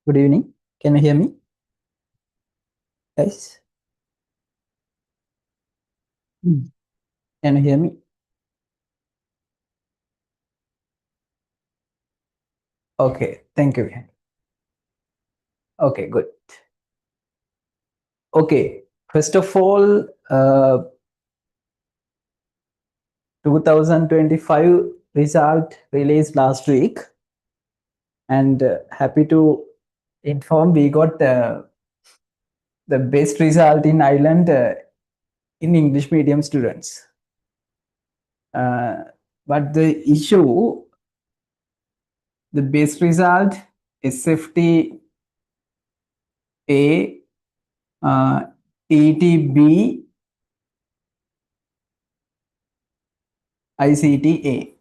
Good evening. Can you hear me? Guys? Can you hear me? Okay, thank you. Okay, good. Okay, first of all, 2025 result released last week, and happy to inform we got the best result in Ireland in English medium students. But the issue, the best result is SFT A, ETB, ICTA.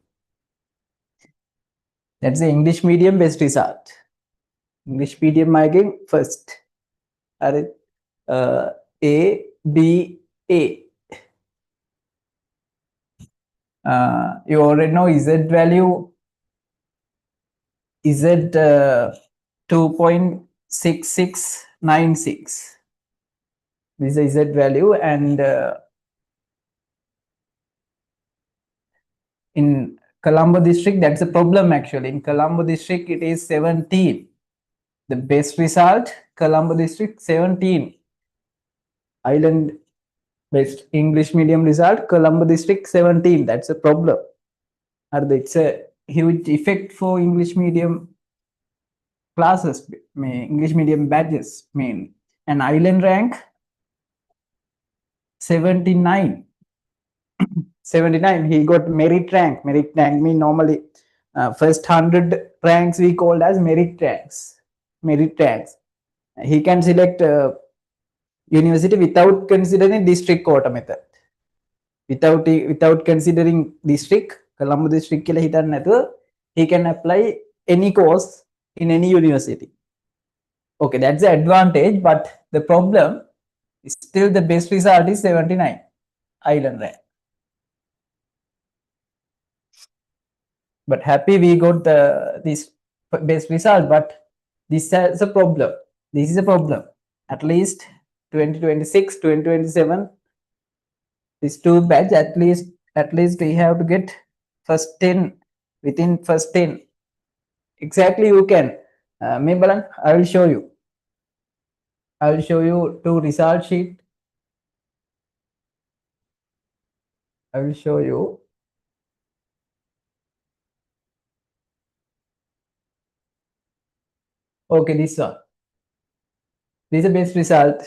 That's the English medium best result. English medium again first. A, B, A. You already know Z value. Z 2.6696. This is Z value, and in Colombo district, that's a problem actually. In Colombo district, it is 17. The best result, Colombo district 17. Island best English medium result, Colombo district 17. That's a problem. It's a huge effect for English medium classes, English medium badges, and island rank 79. 79. He got merit rank. Merit rank mean normally first 100 ranks we called as merit ranks. Merit ranks. He can select university without considering district quota method. Without considering district, Colombo district he can apply any course in any university. Okay, that's the advantage, but the problem is still the best result is 79 island rank. But happy we got this best result, but this is a problem. This is a problem. At least 2026, 2027, these two batch at least we have to get first 10 within first 10. Exactly, you can. Balan, I will show you. I will show you two result sheet. I will show you. Okay, this one. This is the best result.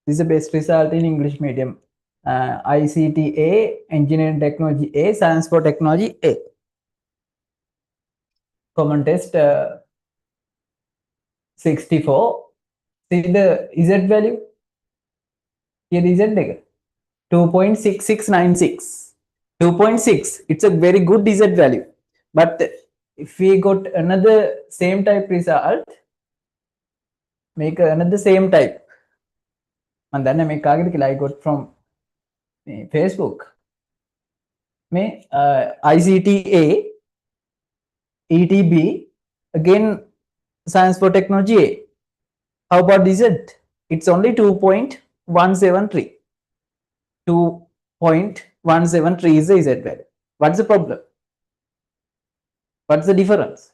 This is the best result in English medium. ICT A, Engineering Technology A, Science for Technology A. Common test 64. See the Z value. Here is Z 2.6696. 2.6. It's a very good Z value. But if we got another same type result, make another same type. And then I make I got from Facebook. ICTA, ETB, again Science for Technology A. How about Z? It's only 2.173. 2.173 is the Z value. What's the problem? What's the difference?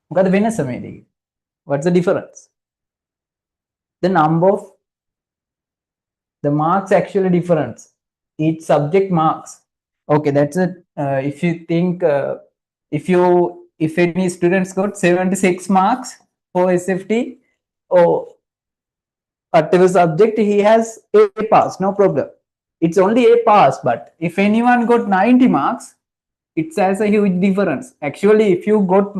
What's the difference? The number of the marks actually difference. Each subject marks. Okay, that's it. If you think if any students got 76 marks for SFT or whatever subject, he has A pass, no problem. It's only A pass, but if anyone got 90 marks, it has a huge difference. Actually, if you got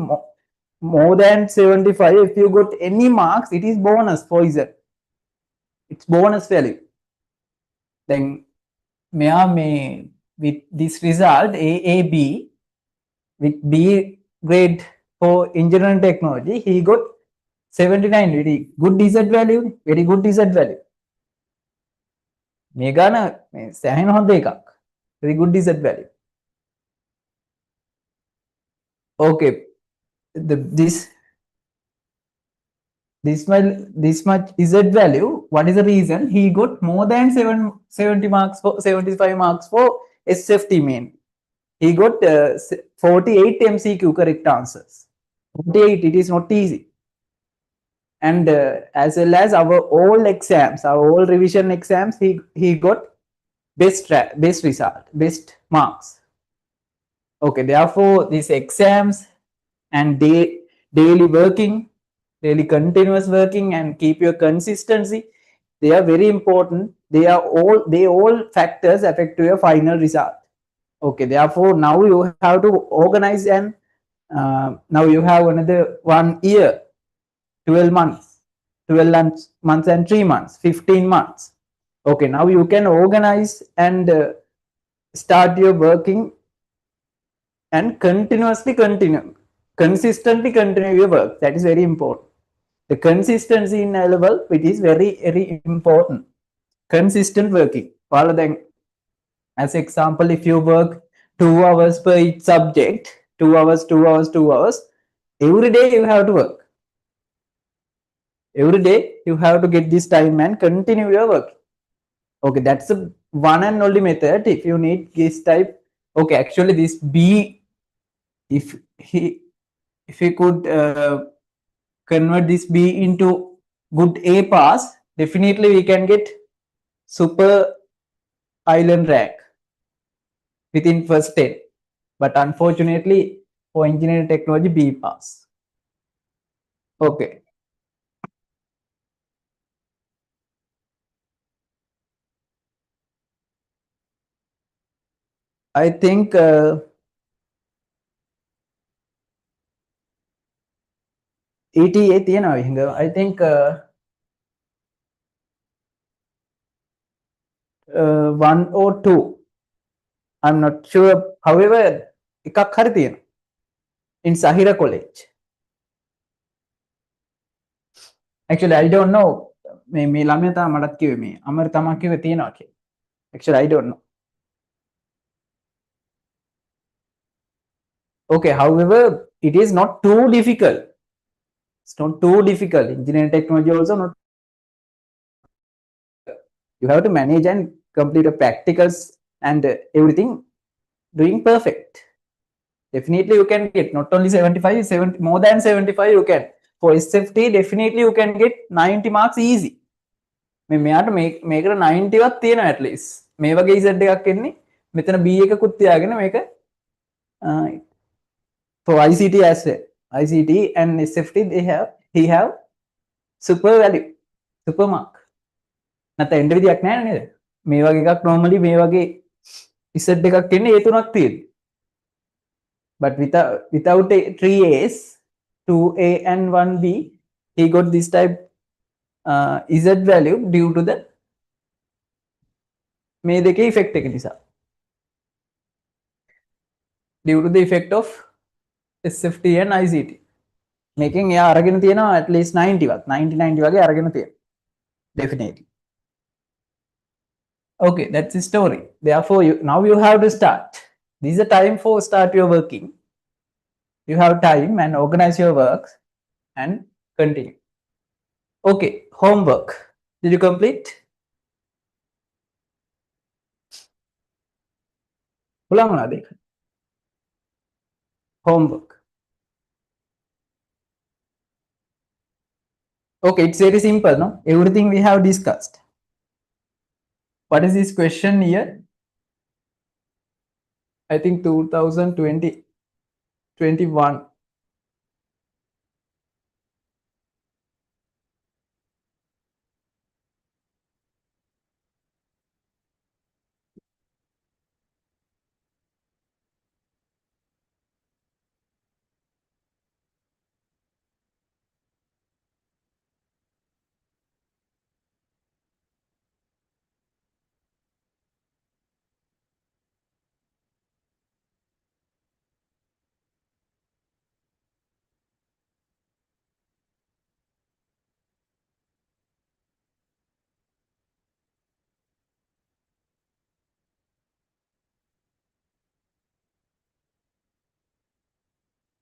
more than 75, if you got any marks, it is bonus for Z. It's bonus value. Then with this result AAB with B grade for engineering technology, he got 79. Very good Z value. Very good Z value. Megana very good Z value. Okay, this this much z value. What is the reason? He got more than 70 marks for 75 marks for SFT main. He got 48 MCQ correct answers. 48, it is not easy. And as well as our all exams, our all revision exams, he got best result, best marks. Okay, therefore these exams and daily working, daily continuous working, and keep your consistency, they are very important. They all factors affect your final result. Okay, therefore now you have to organize, and now you have another 1 year, 12 months, 12 months and 3 months, 15 months. Okay, now you can organize and start your working and consistently continue your work. That is very important. The consistency in A level, it is very, very important. Consistent working. Rather than, as example, if you work 2 hours per each subject, 2 hours, 2 hours, 2 hours, every day you have to work. Every day you have to get this time and continue your work. Okay, that's the one and only method. If you need this type, okay, actually this B, if he could convert this B into good A pass, definitely we can get super island rank within first 10. But unfortunately, for engineering technology, B pass. Okay. I think ETA තියෙනවා හින්දා. I think 1 or 2. I'm not sure. However, එකක් හරි තියෙනවා. In Sahira College. Actually, I don't know. මේ ළමයා තා මටත් කිව්වේ මේ අමර තමා කිව්වේ තියෙනවා කියලා. Actually, I don't know. Okay, however, it is not too difficult. It's not too difficult. Engineering technology also not. You have to manage and complete the practicals and everything doing perfect. Definitely you can get not only 75, 70, more than 75 you can. For SFT, definitely you can get 90 marks easy. මෙයාට මේකට 90 වත් තියෙනවා at least. මේ වගේ Z එකක් එන්නේ. මෙතන B එකකුත් තියාගෙන මේක for ICT as well. ICT and SFT he have super value, super mark. නැත්නම් එන්න විදියක් නැහැ නේද? මේ වගේ එකක් normally මේ වගේ Z එකක් එන්නේ ඒ තුනක් තියෙන්නේ. But without 3A's, 2A and 1B, he got this type Z value due to the මේ දෙකේ effect එක නිසා. Due to the effect of SFT and ICT. Making එයා අරගෙන තියෙනවා at least 90 වත් 90 වගේ අරගෙන තියෙනවා. Definitely. Okay, that's the story. Therefore, now you have to start. This is the time for start your working. You have time and organize your works and continue. Okay, homework. Did you complete? Homework. Okay, it's very simple, no? Everything we have discussed. What is this question here? I think 2020, 21.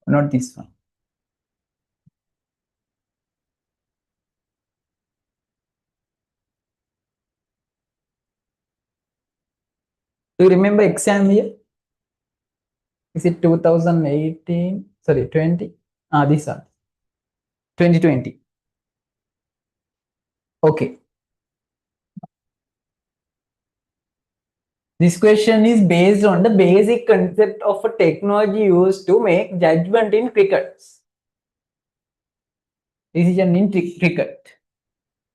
Not this one. Do you remember exam year? Is it 2018? Sorry, 20? These are 2020. Okay. This question is based on the basic concept of a technology used to make judgment in cricket. Decision in cricket.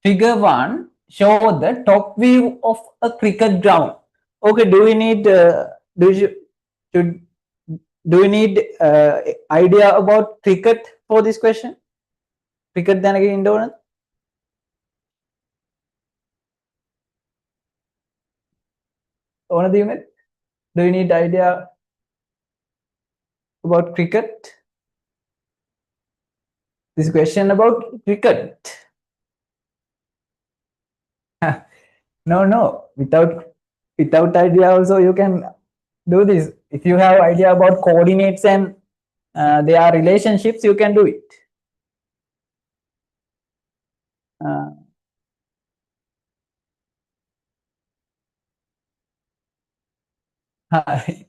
Figure 1 show the top view of a cricket ground. Okay, do we need should do you need idea about cricket for this question? Cricket then again indoor. One of the unit. Do you need idea about cricket? This question about cricket. No. Without idea also you can do this. If you have idea about coordinates and their relationships, you can do it.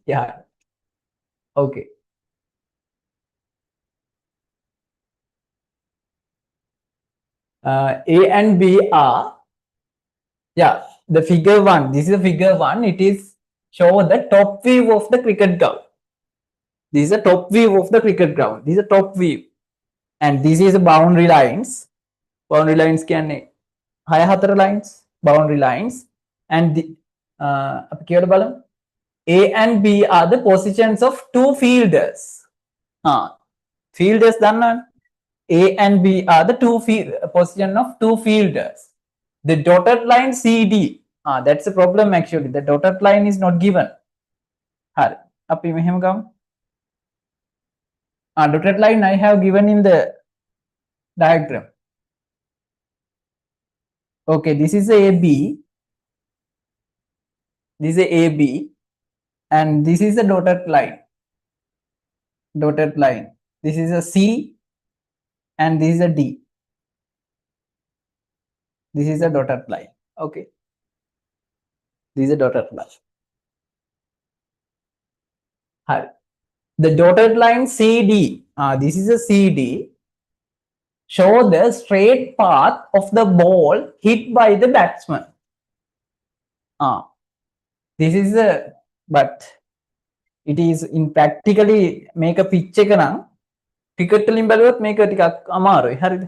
Yeah. Okay. A and B are, yeah, the figure 1. This is the figure 1. It is show the top view of the cricket ground. This is the top view of the cricket ground. This is the top view. And this is the boundary lines. Boundary lines can high hathara lines, boundary lines. And the A and B are the positions of two fielders. Fielders done. A and B are the position of two fielders. The dotted line CD. That's a problem actually. The dotted line is not given. Dotted line I have given in the diagram. Okay, this is a AB. This is a AB. And this is a dotted line. Dotted line. This is a C. And this is a D. This is a dotted line. Okay. This is a dotted line. The dotted line CD, this is a CD, show the straight path of the ball hit by the batsman. This is a, but it is in practically make a pitch එක නම් cricket වලින් බැලුවොත් මේක ටිකක් අමාරුයි. හරිද?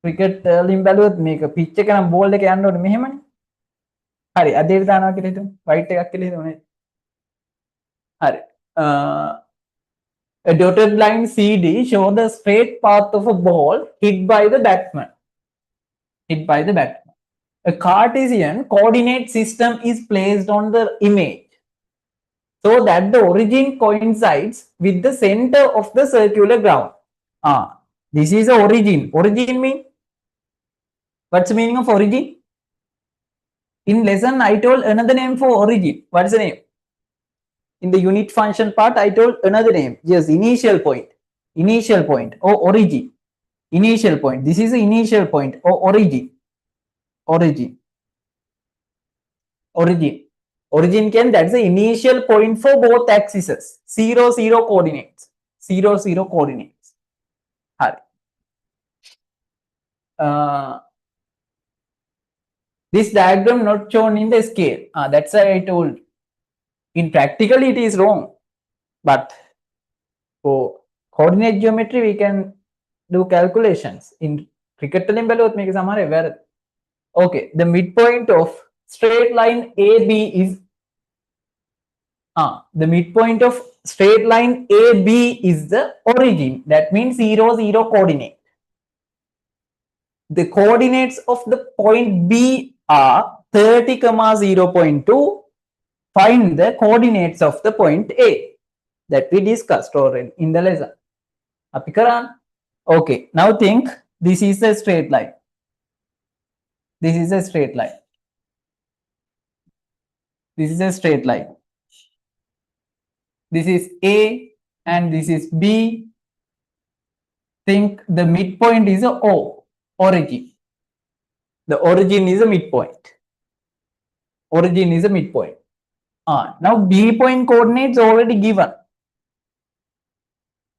cricket වලින් බැලුවොත් මේක pitch එක නම් ball එක යන්න ඕනේ මෙහෙමනේ. හරි. අදේට දානවා කියලා හිතමු. white එකක් කියලා හිතමු නේද? හරි. A dotted line CD show the straight path of a ball hit by the batsman. A Cartesian coordinate system is placed on the image so that the origin coincides with the center of the circular ground. This is the origin. Origin mean? What's the meaning of origin? In lesson, I told another name for origin. What's the name? In the unit function part, I told another name. Yes, initial point. Initial point or origin. Initial point. This is the initial point or origin. Origin can, that's the initial point for both axes. 0, 0 coordinates. 0, 0 coordinates. This diagram not shown in the scale. That's why I told. In practically it is wrong. But for coordinate geometry, we can do calculations. In cricket, okay, the midpoint of straight line AB is the midpoint of straight line AB is the origin. That means 0, 0 coordinate. The coordinates of the point B are 30, 0.2. Find the coordinates of the point A that we discussed already in the lesson. Okay, now think this is a straight line. This is a straight line. This is a straight line. This is A and this is B. Think the midpoint is a O, origin. The origin is a midpoint. Origin is a midpoint. Now B point coordinates already given.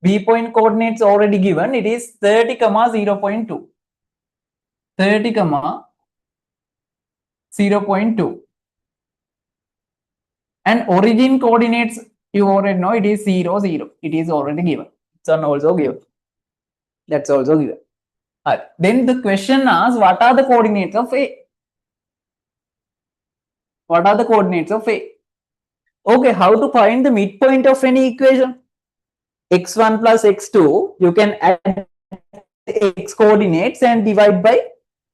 B point coordinates already given. It is 30 comma 0.2. 30 comma 0.2. And origin coordinates, you already know it is 0, 0. It is already given. It's also given. That's also given. Then the question asks, what are the coordinates of A? What are the coordinates of A? Okay, how to find the midpoint of any equation? X1 plus x2, you can add x coordinates and divide by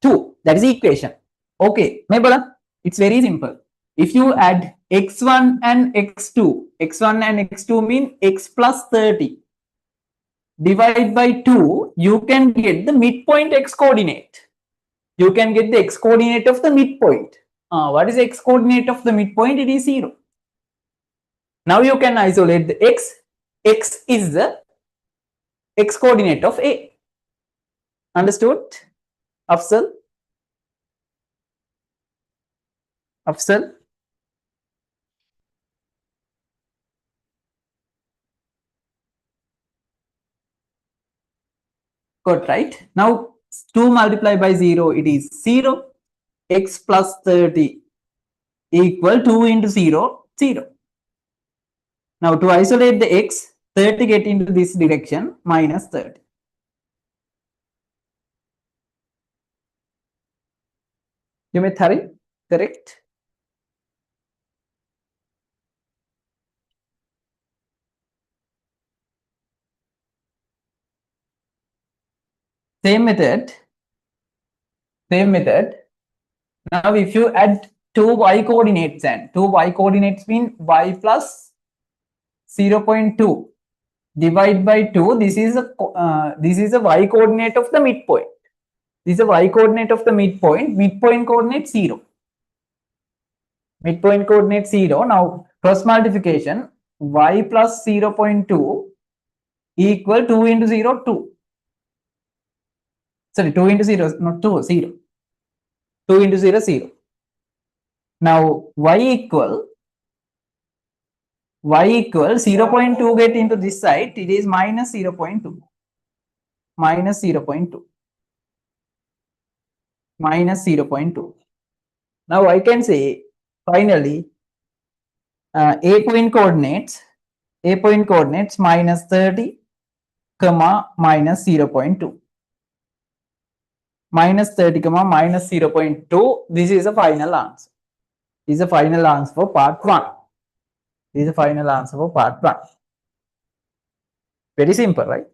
2. That is the equation. Okay, it's very simple. If you add x1 and x2, x1 and x2 mean x plus 30. Divide by 2, you can get the midpoint x coordinate. You can get the x coordinate of the midpoint. What is the x coordinate of the midpoint? It is 0. Now you can isolate the x. X is the x coordinate of A. Understood? Afzal? Afzal? Good, right? Now 2 multiplied by 0, it is 0. X plus 30 equal 2 into 0, 0. Now to isolate the x, 30 get into this direction, minus 30. You may hurry, correct? Same method. Same method. Now if you add 2 y coordinates and 2 y coordinates mean y plus 0.2 divide by 2, this is a y coordinate of the midpoint. This is a y coordinate of the midpoint. Midpoint coordinate 0. Midpoint coordinate 0. Now cross multiplication, y plus 0.2 equal 2 into 0, 2. Sorry, 2 into 0, not 2, 0. 2 into 0, 0. Now y equal 0.2 get into this side, it is minus 0.2. Minus 0.2. Minus 0.2. Now I can say finally A point coordinates minus 30 comma minus 0.2. Minus 30 comma minus 0.2. This is the final answer. This is the final answer for part 1. This is the final answer for part 1. Very simple, right?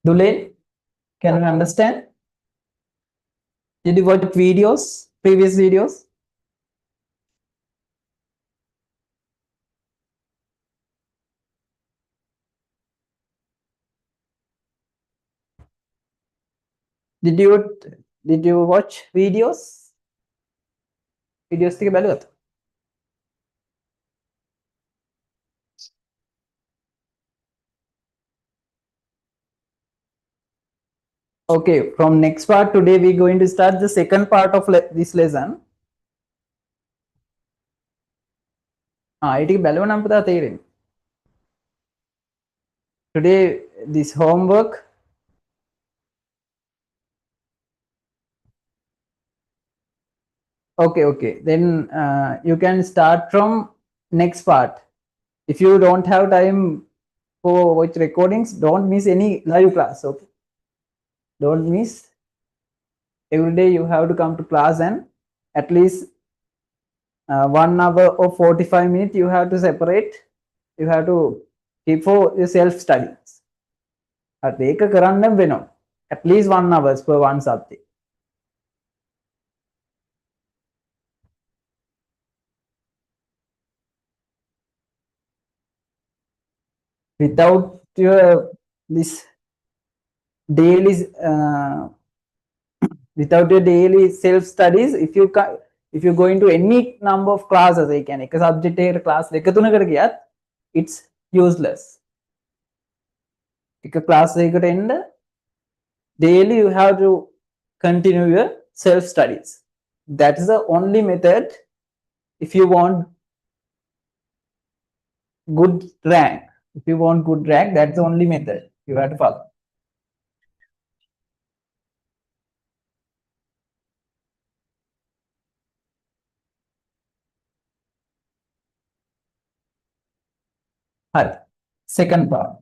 Dule, can you understand? Did you watch videos, previous videos? Did you watch videos? Videos ටික බැලුවද? Okay, from next part today we're going to start the second part of this lesson. ඒ ටික බැලුවා නම් පුතා තේරෙන්නේ. Today this homework okay, then you can start from next part. If you don't have time for watch recordings, don't miss any live class. Okay, don't miss. Every day you have to come to class and at least 1 hour or 45 minutes you have to separate. You have to keep for your self studies. ඒක කරන්න වෙනවා. At least 1 hours per one subject. Without your this daily without your daily self studies, if you go into any number of classes, එක subject එකට class දෙක තුනකට ගියත් it's useless. එක class එකකට එන්න daily you have to continue your self studies. That is the only method if you want good rank. If you want good rank, that's the only method you have to follow. Hi. Second part.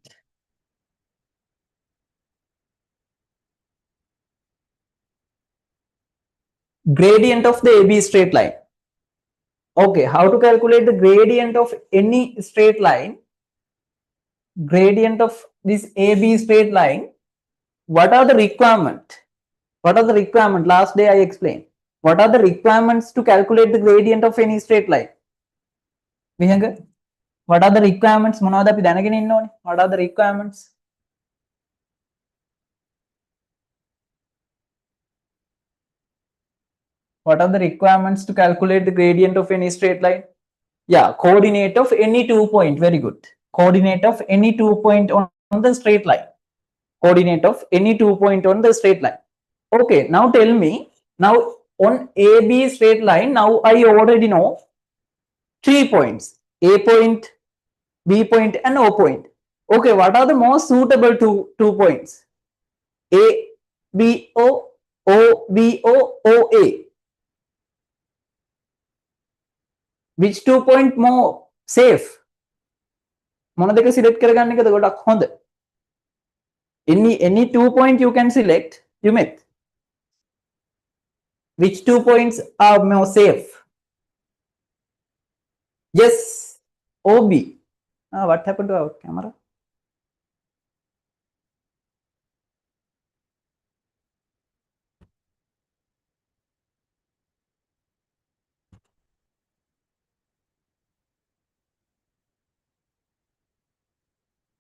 Gradient of the AB straight line. Okay, how to calculate the gradient of any straight line? Gradient of this AB straight line. What are the requirement? What are the requirement? Last day I explained. What are the requirements to calculate the gradient of any straight line? Vihanga, what are the requirements? මොනවද අපි දැනගෙන ඉන්න ඕනේ? What are the requirements? What are the requirements to calculate the gradient of any straight line? Yeah, coordinate of any 2 point. Very good. Coordinate of any 2 point on the straight line. Coordinate of any 2 point on the straight line. Okay, now tell me, now on AB straight line, now I already know 3 points, A point, B point and O point. Okay, what are the most suitable two points? A, B, O, B, O, A. Which 2 point more safe? මොන දෙක select කරගන්න එකද ගොඩක් හොඳ? Any 2 point you can select, you met. Which 2 points are more safe? Yes, OB. What happened to our camera?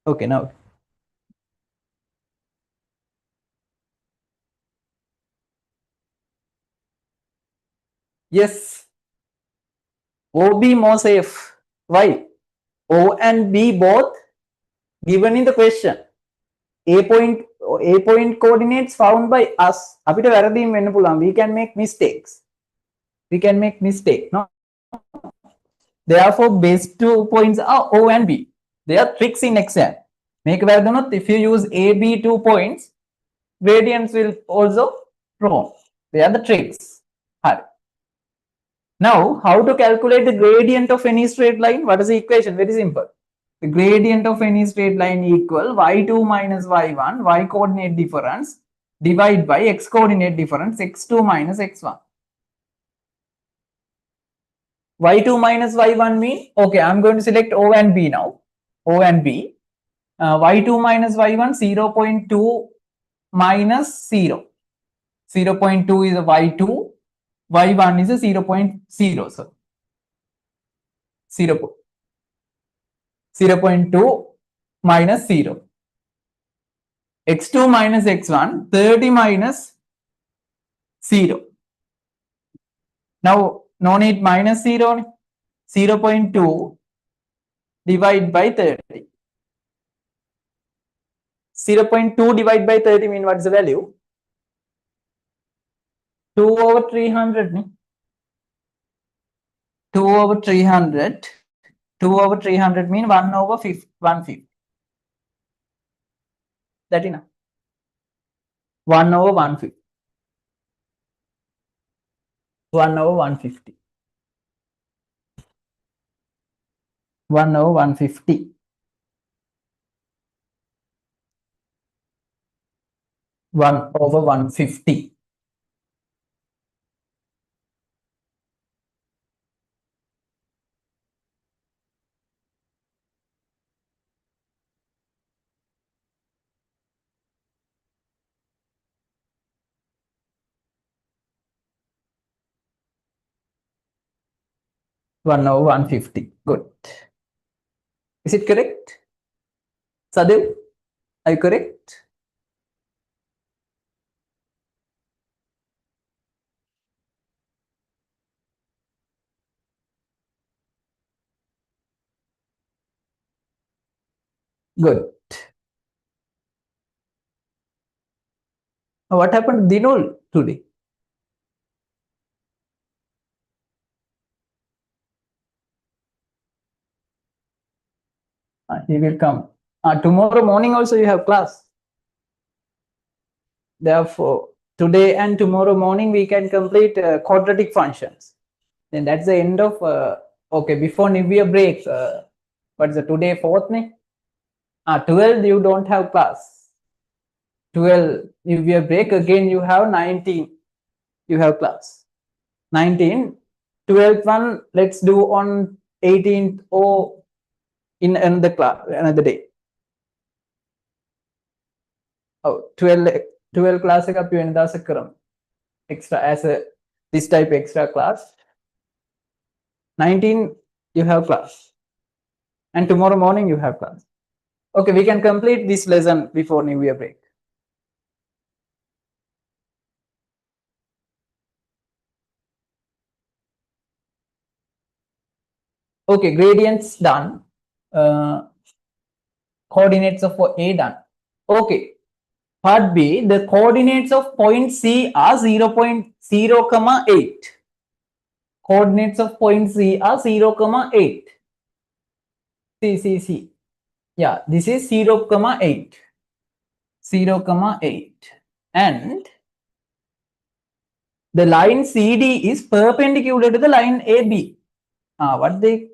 Okay, now. Yes, OB more safe. Why? O and B both given in the question. A point coordinates found by us. අපිට වැරදීම් වෙන්න පුළුවන්. We can make mistakes. We can make mistake. No. Therefore, base 2 points are O and B. They are tricks in exam. Make වැරදුනොත් if you use A, B 2 points, gradients will also wrong. They are the tricks. Hari. Now, how to calculate the gradient of any straight line? What is the equation? Very simple. The gradient of any straight line equal y2 minus y1, y coordinate difference, divide by x coordinate difference, x2 minus x1. Y2 minus y1 mean, okay, I'm going to select O and B now. O and B. Y2 minus y1, 0.2 minus 0. 0.2 is a y2, y1 is a 0.0. So 0.2 minus 0. x2 minus x1, 30 minus 0. Now, no need minus 0. 0.2 divide by 30. 0.2 divided by 30 mean what is the value? 2 over 300. 2 over 300. 2 over 300 mean 1 over 150. That enough. 1 over 150. 1 over 150. 1 over 150. 1 over 150. One over 150. Good. Is it correct? Sadev, are you correct? Good. What happened to Dinul today? He will come. Tomorrow morning also you have class. Therefore, today and tomorrow morning we can complete quadratic functions. Then that's the end of, okay, before New Year break, what's the today, 4th May? 12 you don't have class. 12 New Year break, again you have 19, you have class. 19, 12th one, let's do on 18th or in another class, another day. Oh, 12 class එක අපි වෙන දවසක කරමු. Extra as a this type extra class. 19 you have class. And tomorrow morning you have class. Okay, we can complete this lesson before New Year break. Okay, gradients done. Coordinates of A done. Okay, part B, the coordinates of point C are 0.0, 8. Coordinates of point C are 0, 8. See. Yeah, this is 0, 8. 0, 8. And the line CD is perpendicular to the line AB. What they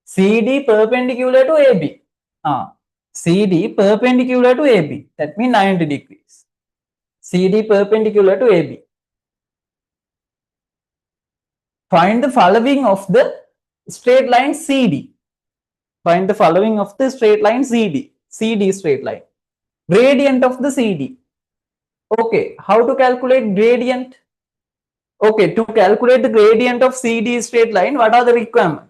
CD perpendicular to AB. CD perpendicular to AB. That means 90 degrees. CD perpendicular to AB. Find the following of the straight line CD. Find the following of the straight line CD. CD straight line. Gradient of the CD. Okay, how to calculate gradient? Okay, to calculate the gradient of CD straight line, what are the requirements?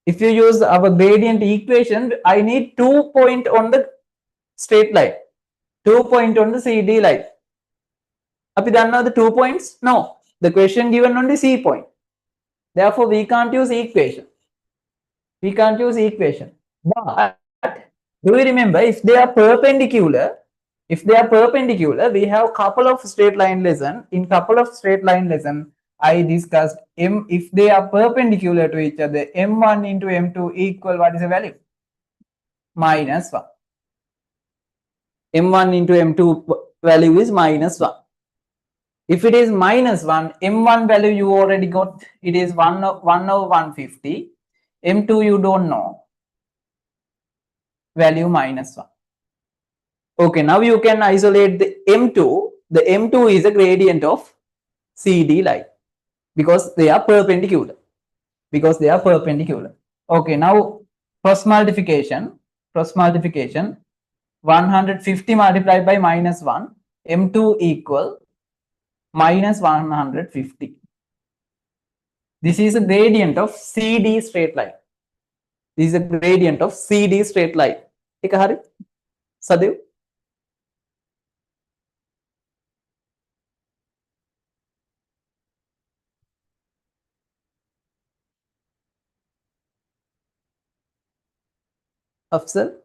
If you use our gradient equation, I need 2 points on the straight line, 2 points on the CD line. Api danna the 2 points? No, the question given only C point. Therefore, we can't use equation. We can't use equation. But do you remember, if they are perpendicular, we have couple of straight line lesson. In couple of straight line lesson, I discussed if they are perpendicular to each other, m1 into m2 equal, what is the value? Minus 1. m1 into m2 value is minus 1. If it is minus 1, m1 value you already got, it is 1 over 150. m2 you don't know, value minus 1. Okay, now you can isolate the m2. The m2 is a gradient of CD line because they are perpendicular. Okay, now cross multiplication. 150 multiplied by minus 1, m2 equal minus 150. This is a gradient of CD straight line. This is a gradient of CD straight line. Ek hari? Sadev? Afsal?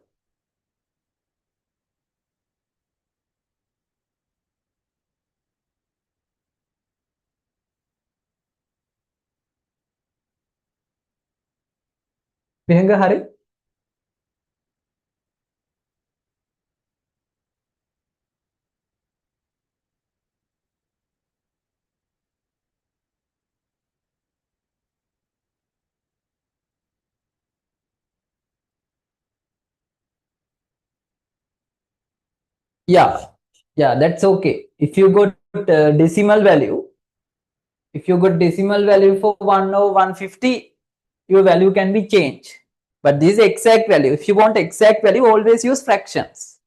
Bihenga hari? Yeah, that's okay. If you got decimal value, for 1 over 150, your value can be changed. But this is exact value. If you want exact value, always use fractions.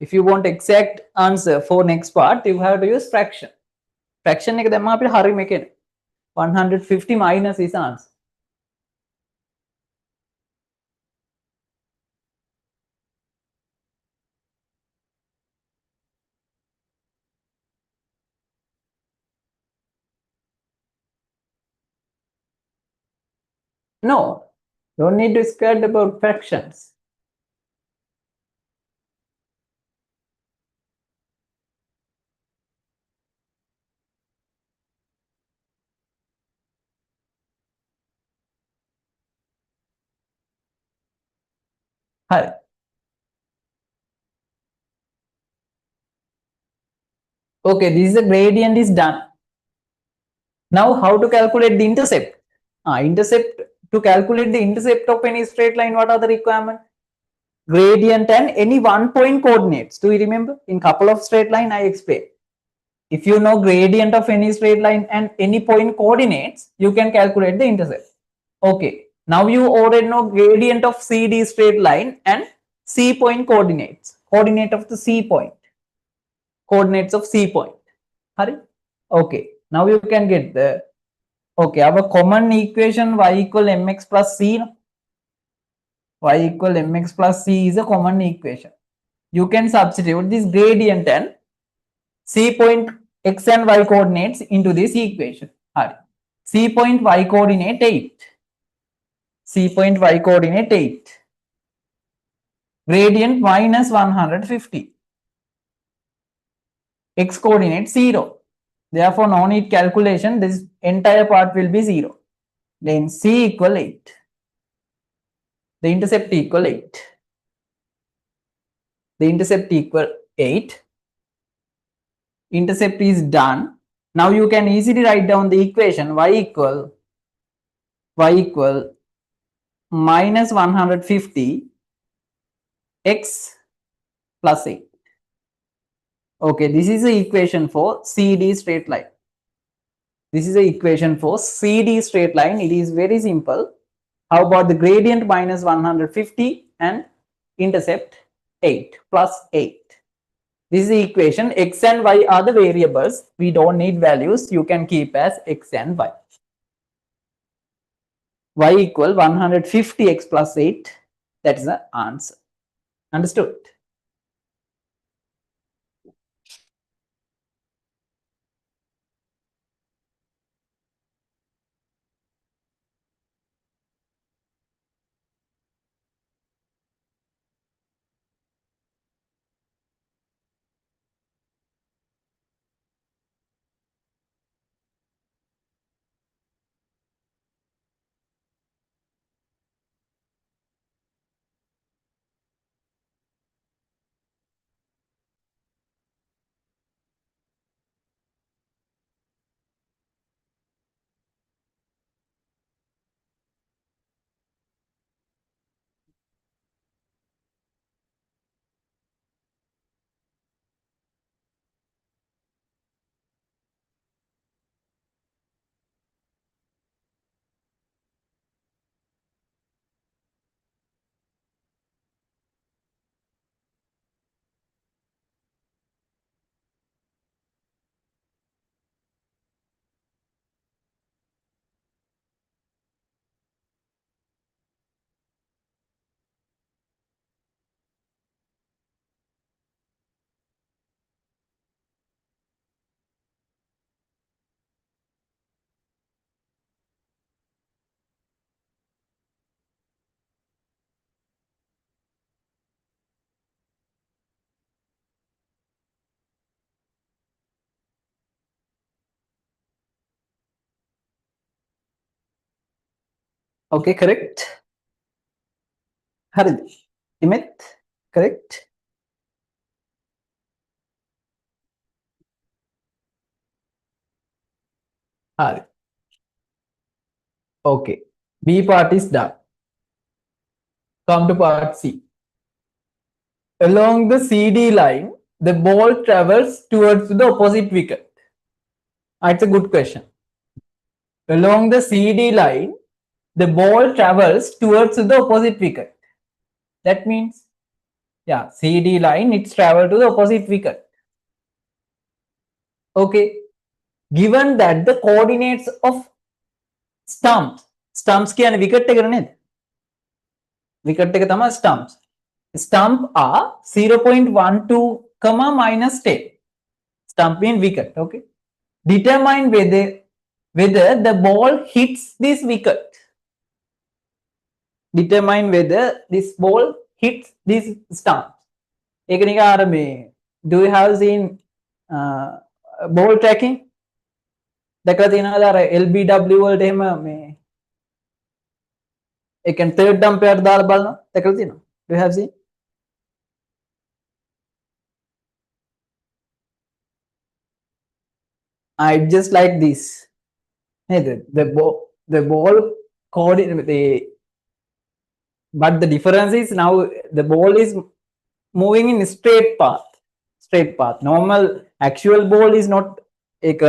If you want exact answer for next part, you have to use fraction. Fraction එක දැම්මම අපිට හරියම එකනේ. 150 minus is answer. No, don't need to scared about fractions. Hi. Okay, this is the gradient is done. Now, how to calculate the intercept? Intercept, to calculate the intercept of any straight line, what are the requirement? Gradient and any one point coordinates. Do you remember? In couple of straight line, I explained. If you know gradient of any straight line and any point coordinates, you can calculate the intercept. Okay. Now you already know gradient of CD straight line and C point coordinates. Coordinate of the C point. Coordinates of C point. Hurry. Okay. Now you can get the, okay, our common equation y equal mx plus c. No? Y equal mx plus c is a common equation. You can substitute this gradient and C point x and y coordinates into this equation. Hurry. C point y coordinate 8. C point y coordinate 8. Gradient minus 150. X coordinate 0. Therefore, no need calculation. This entire part will be 0. Then C equal 8. The intercept equal 8. The intercept equal 8. Intercept is done. Now you can easily write down the equation y equal minus 150 x plus 8. Okay, this is the equation for CD straight line. This is the equation for CD straight line. It is very simple. How about the gradient minus 150 and intercept 8 plus 8. This is the equation. X and y are the variables. We don't need values. You can keep as x and y. Y equal 150x plus 8. That is the answer. Understood? Okay, correct. Harid, Imit, correct. Harid. Okay. B part is done. Come to part C. Along the CD line, the ball travels towards the opposite wicket. It's a good question. Along the CD line, the ball travels towards the opposite wicket. That means, yeah, CD line, it's travel to the opposite wicket. Okay. Given that the coordinates of stumps කියන්නේ wicket එක නේද? Wicket එක තමයි stumps. Stump are 0.12 comma minus 10. Stump mean wicket. Okay. Determine whether the ball hits this wicket. Determine whether this ball hits this stump. ඒක නිකන් අර මේ do you have seen ball tracking? දැකලා තියෙනවද අර LBW වලට එහෙම මේ ඒ කියන්නේ third umpire දාලා බලනවා දැකලා තියෙනවද? Do you have seen? I just like this. Hey, the ball coordinate but the difference is now the ball is moving in straight path. Straight path. Normal actual ball is not एक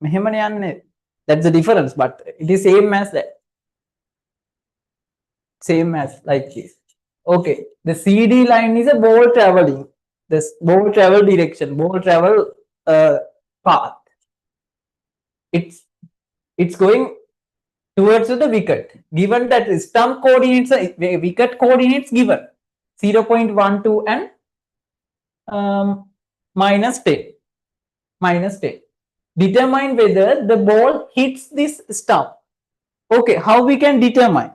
මෙහෙමනේ යන්නේ. That's the difference, but it is same as that. Same as like this. Okay, the CD line is a ball traveling. This ball travel direction, ball travel path. It's going towards the wicket. Given that stump coordinates, wicket coordinates given 0.12 and minus 10. Minus 10. Determine whether the ball hits this stump. Okay, how we can determine?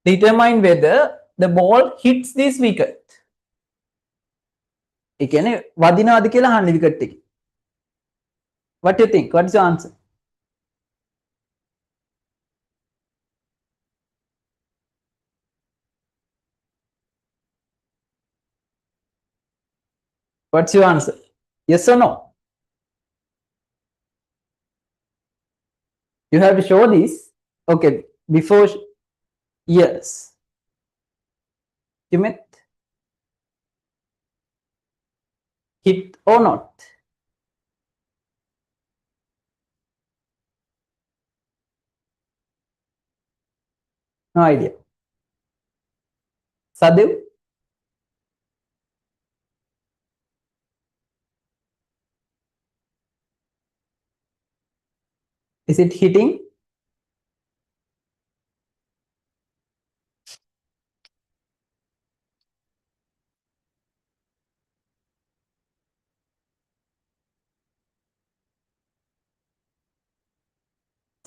Determine whether the ball hits this wicket. ඒ කියන්නේ වදිනවද කියලා අහන්නේ wicket එකේ. What do you think? What's your answer? What's your answer? Yes or no? You have to show this. Okay, before yes. You meant hit or not? No idea. Sadev? Is it hitting?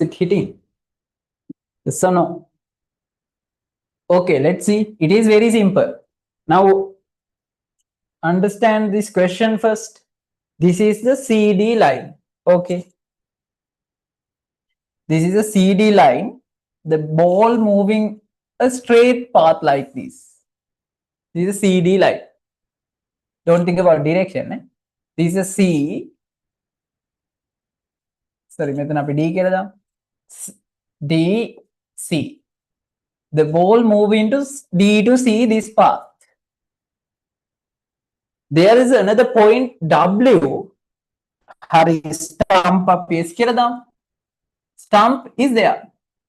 Is it hitting? Yes or no? Okay, let's see. It is very simple. Now, understand this question first. This is the CD line. Okay. This is a CD line. The ball moving a straight path like this. This is a CD line. Don't think about direction. This is a C. Sorry, මෙතන අපි D කියලා දාමු. D C. The ball moving to D to C this path. There is another point W. Hari stump අපි S කියලා දාමු. Stump is there.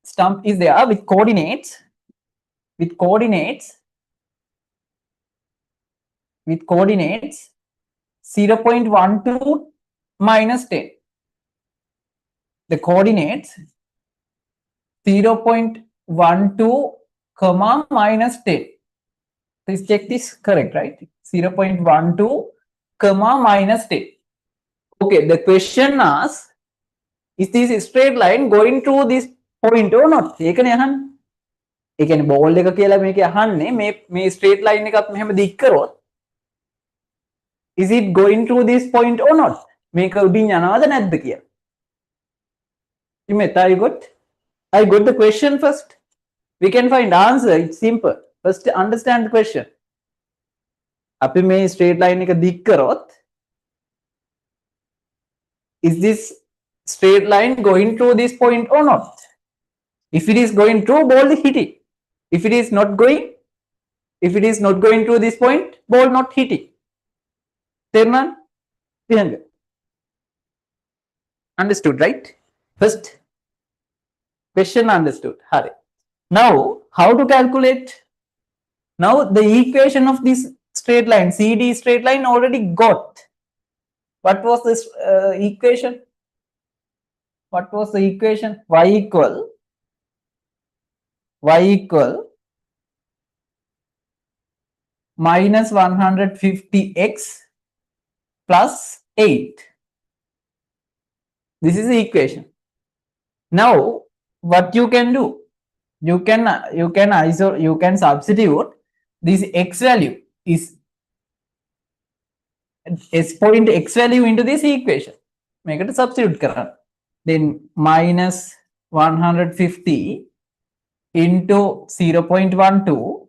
Stump is there with coordinates. With coordinates 0.12 minus 10. The coordinates 0.12 comma minus 10. Please check this correct, right? 0.12 comma minus 10. Okay, the question asks, is this straight line going through this point or not? ඒකනේ අහන්නේ. ඒ කියන්නේ ball එක කියලා මේකේ අහන්නේ මේ straight line එකක් මෙහෙම දික් කරොත් is it going through this point or not? මේක උඩින් යනවද නැද්ද කියලා. Himmet, I got the question first. We can find answer. It's simple. First understand the question. අපි මේ straight line එක දික් කරොත් is this straight line going through this point or not? If it is going through, ball is hitting. If it is not going through this point, ball not hitting. Understood, right? First question understood. Hari. Now, how to calculate? Now, the equation of this straight line, CD straight line already got. What was this equation? What was the equation? Y equal minus 150x plus 8. This is the equation. Now, what you can do? You can substitute this x value is s point x value into this equation. Make it a substitute කරන්න. Then minus 150 into 0.12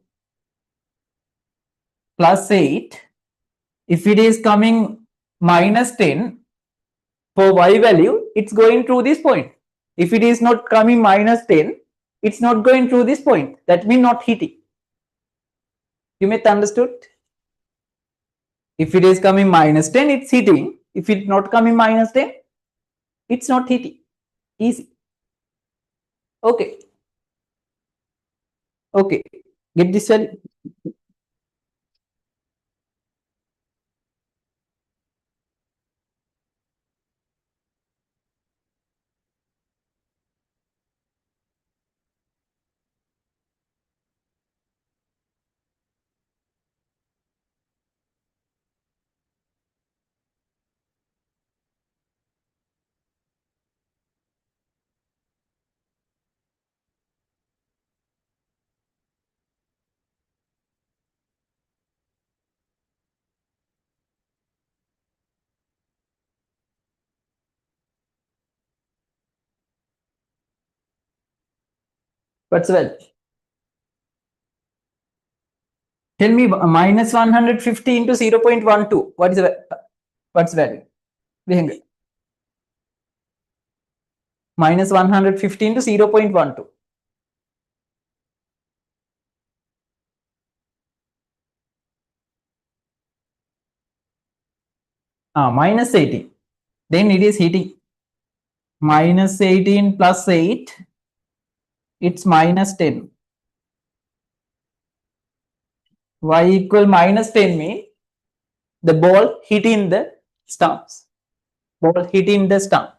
plus 8, if it is coming minus 10 for y value, it's going through this point. If it is not coming minus 10, it's not going through this point. That means not hitting. You may understood? If it is coming minus 10, it's hitting. If it's not coming minus 10, it's not hitting. Easy. Okay. Okay. Get this value. What's the value? Tell me minus 150 into 0.12. What is the what's the value? Minus 150 into 0.12. Minus 18. Then it is hitting. Minus 18 plus 8. It's minus 10. Y equal minus 10 means the ball hitting the stumps. Ball hitting the stump.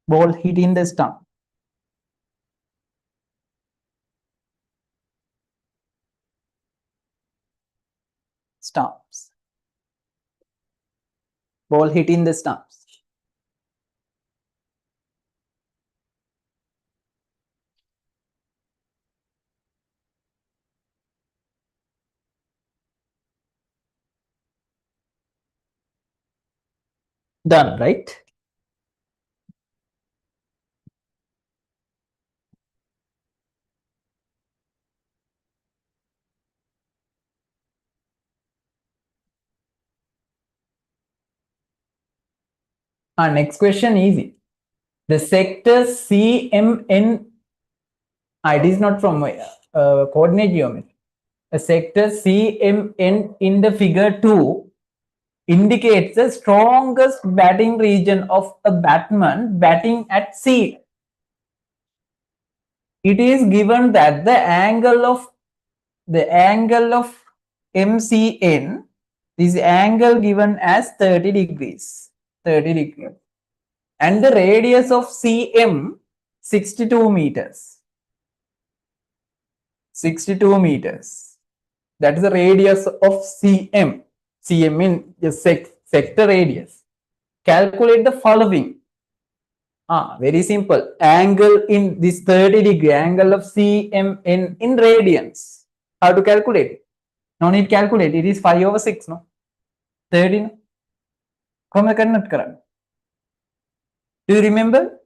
Ball hitting the stump. Stumps. Ball hitting the stumps. Done, right? Next question easy. The sector CMN, it is not from coordinate geometry. A sector CMN in the figure 2 indicates the strongest batting region of a batsman batting at C. It is given that the angle of MCN is angle given as 30 degrees. 30 degrees. And the radius of CM 62 meters. 62 meters. That is the radius of CM. CM in the sector radius. Calculate the following. Very simple. Angle in this 30 degree, angle of CMN in radians. How to calculate it? No need calculate. It is 5 over 6, no? 30, no? How convert karan? Do you remember?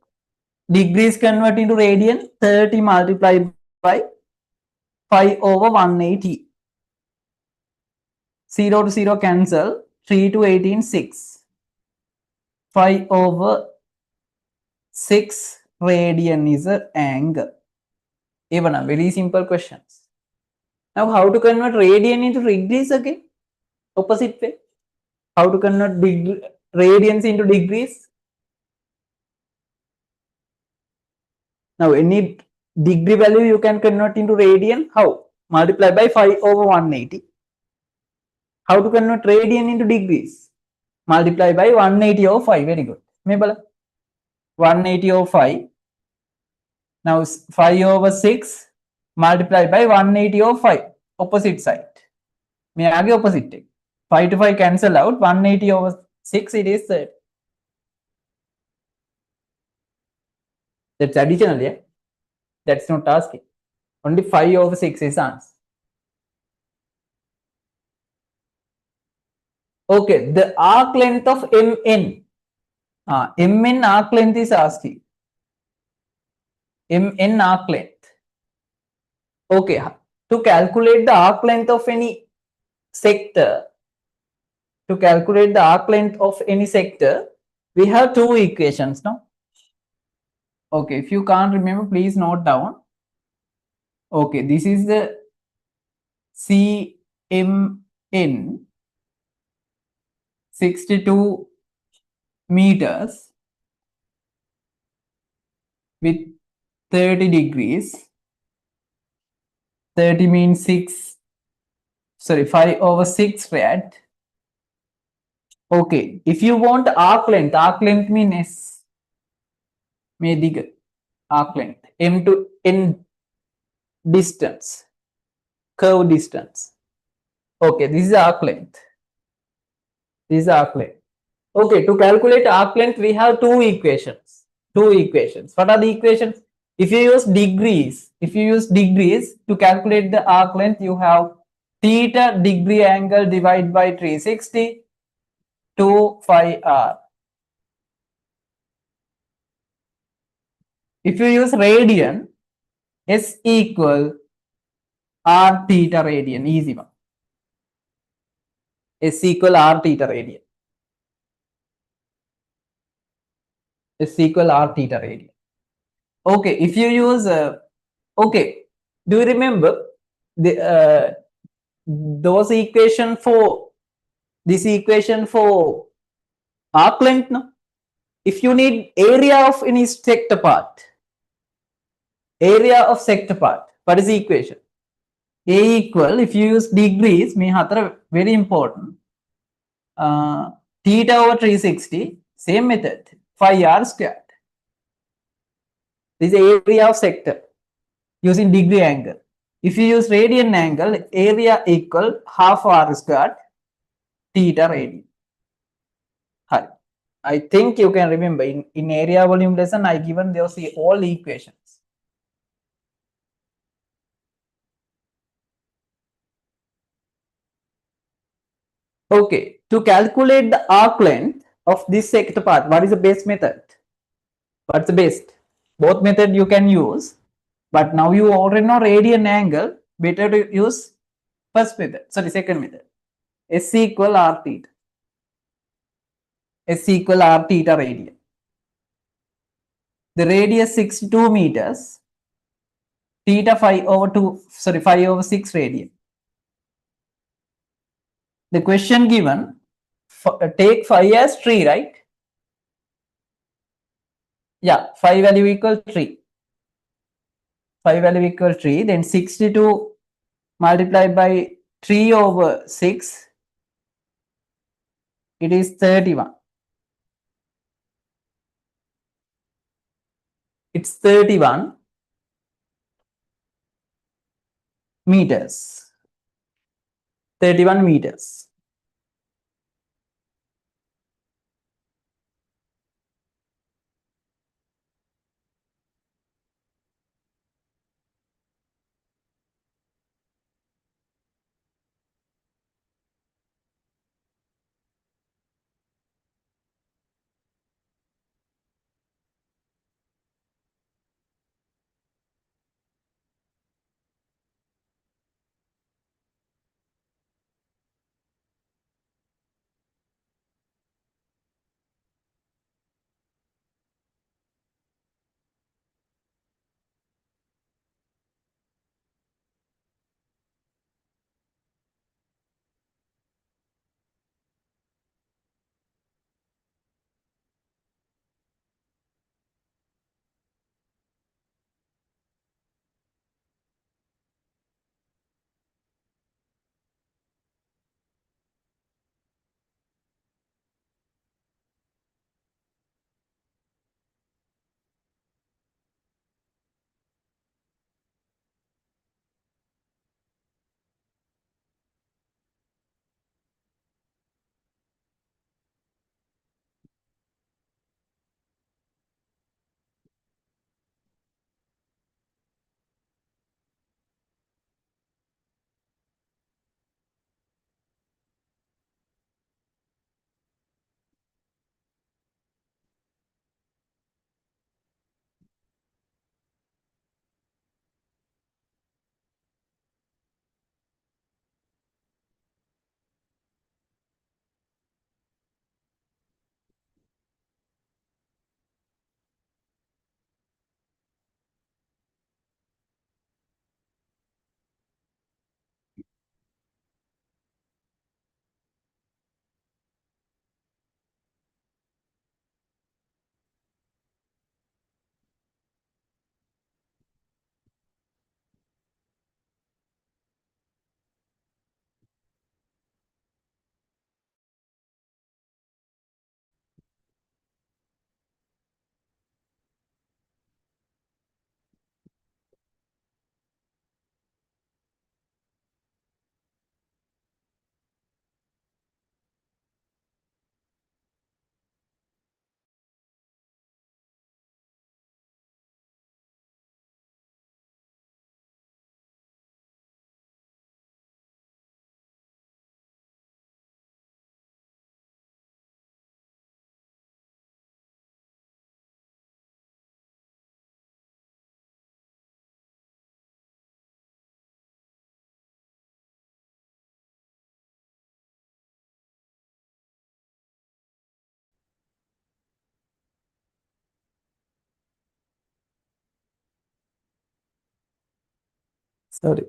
Degrees convert into radian. 30 multiplied by 5 over 180. 0 to 0 cancel. 3 to 18, 6. 5 over 6 radian is an angle. Even a very simple questions. Now, how to convert radian into degrees again? Opposite way. How to convert radians into degrees? Now, any degree value you can convert into radian. How? Multiply by 5 over 180. How to convert radian into degrees? Multiply by 180 over 5. Very good. Maybe 180 over 5. Now 5 over 6 multiply by 180 over 5. Opposite side. May I opposite take? 5 to 5 cancel out. 180 over 6 it is 30. That's additional, yeah? That's not asking. Only 5 over 6 is answer. Okay, the arc length of MN. MN arc length is asking. MN arc length. Okay, to calculate the arc length of any sector, to calculate the arc length of any sector, we have two equations, no? Okay, if you can't remember, please note down. Okay, this is the CMN 62 meters with 30 degrees. 30 means 6, sorry, 5 over 6 rad. Okay, if you want arc length means S. May arc length. M to N distance, curve distance. Okay, this is arc length. This is arc length. Okay, to calculate arc length, we have two equations. Two equations. What are the equations? If you use degrees, to calculate the arc length, you have theta degree angle divided by 360 to 5r. If you use radian, S equal r theta radian, easy one. S equal r theta radian. S equal r theta radian. Okay, if you use okay, do you remember the those equation for this equation for arc length? No, if you need area of any sector part, what is the equation? A equal, if you use degrees, me hatra very important. Theta over 360, same method, 5r squared. This is area of sector using degree angle. If you use radian angle, area equal half r squared theta radian. Hi. I think you can remember in area volume lesson I given those all equations. Okay, to calculate the arc length of this sector part, what is the best method? What's the best? Both method you can use, but now you already know radian angle, better to use first method, sorry, second method. S equal r theta. S equal r theta radian. The radius 62 meters, theta 5 over 2, sorry, 5 over 6 radian. The question given, take 5 as 3, right? Yeah, 5 value equal 3. 5 value equal 3, then 62 multiplied by 3 over 6, it is 31. It's 31 meters. 31 meters. Sorry.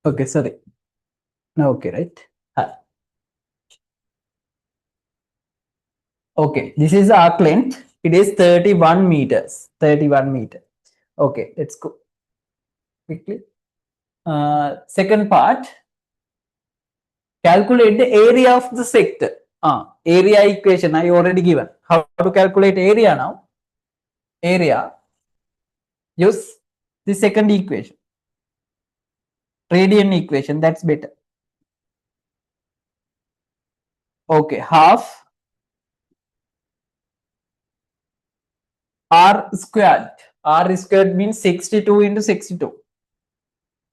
Okay, sorry. No, okay, right? Okay, this is the arc length. It is 31 meters. 31 meters. Okay, let's go quickly. Second part, calculate the area of the sector. Area equation I already given. How to calculate area now? Area, use the second equation. Radian equation, that's better. Okay, half r squared. R squared means 62 into 62.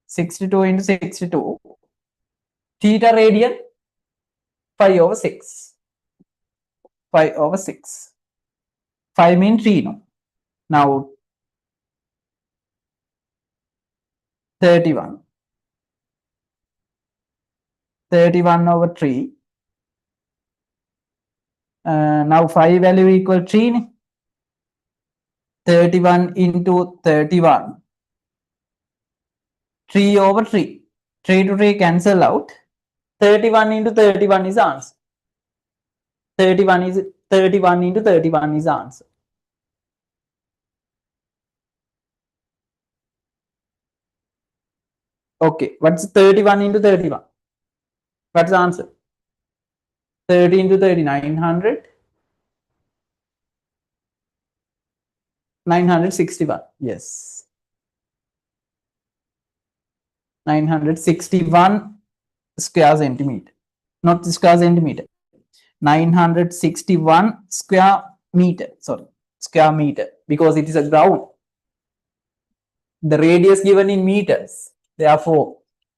62 into 62. Theta radian 5 over 6. 5 over 6. 5 means 3 no. Now 31. 31 over 3. Now 5 value equal 3. 31 into 31. 3 over 3. 3 to 3 cancel out. 31 into 31 is answer. 31 into 31 is answer. Okay, what's 31 into 31? What's the answer? 30 into 30, 900. 961. Yes. 961 square centimeter. Not square centimeter. 961 square meter. Sorry. Square meter. Because it is a ground. The radius given in meters. Therefore,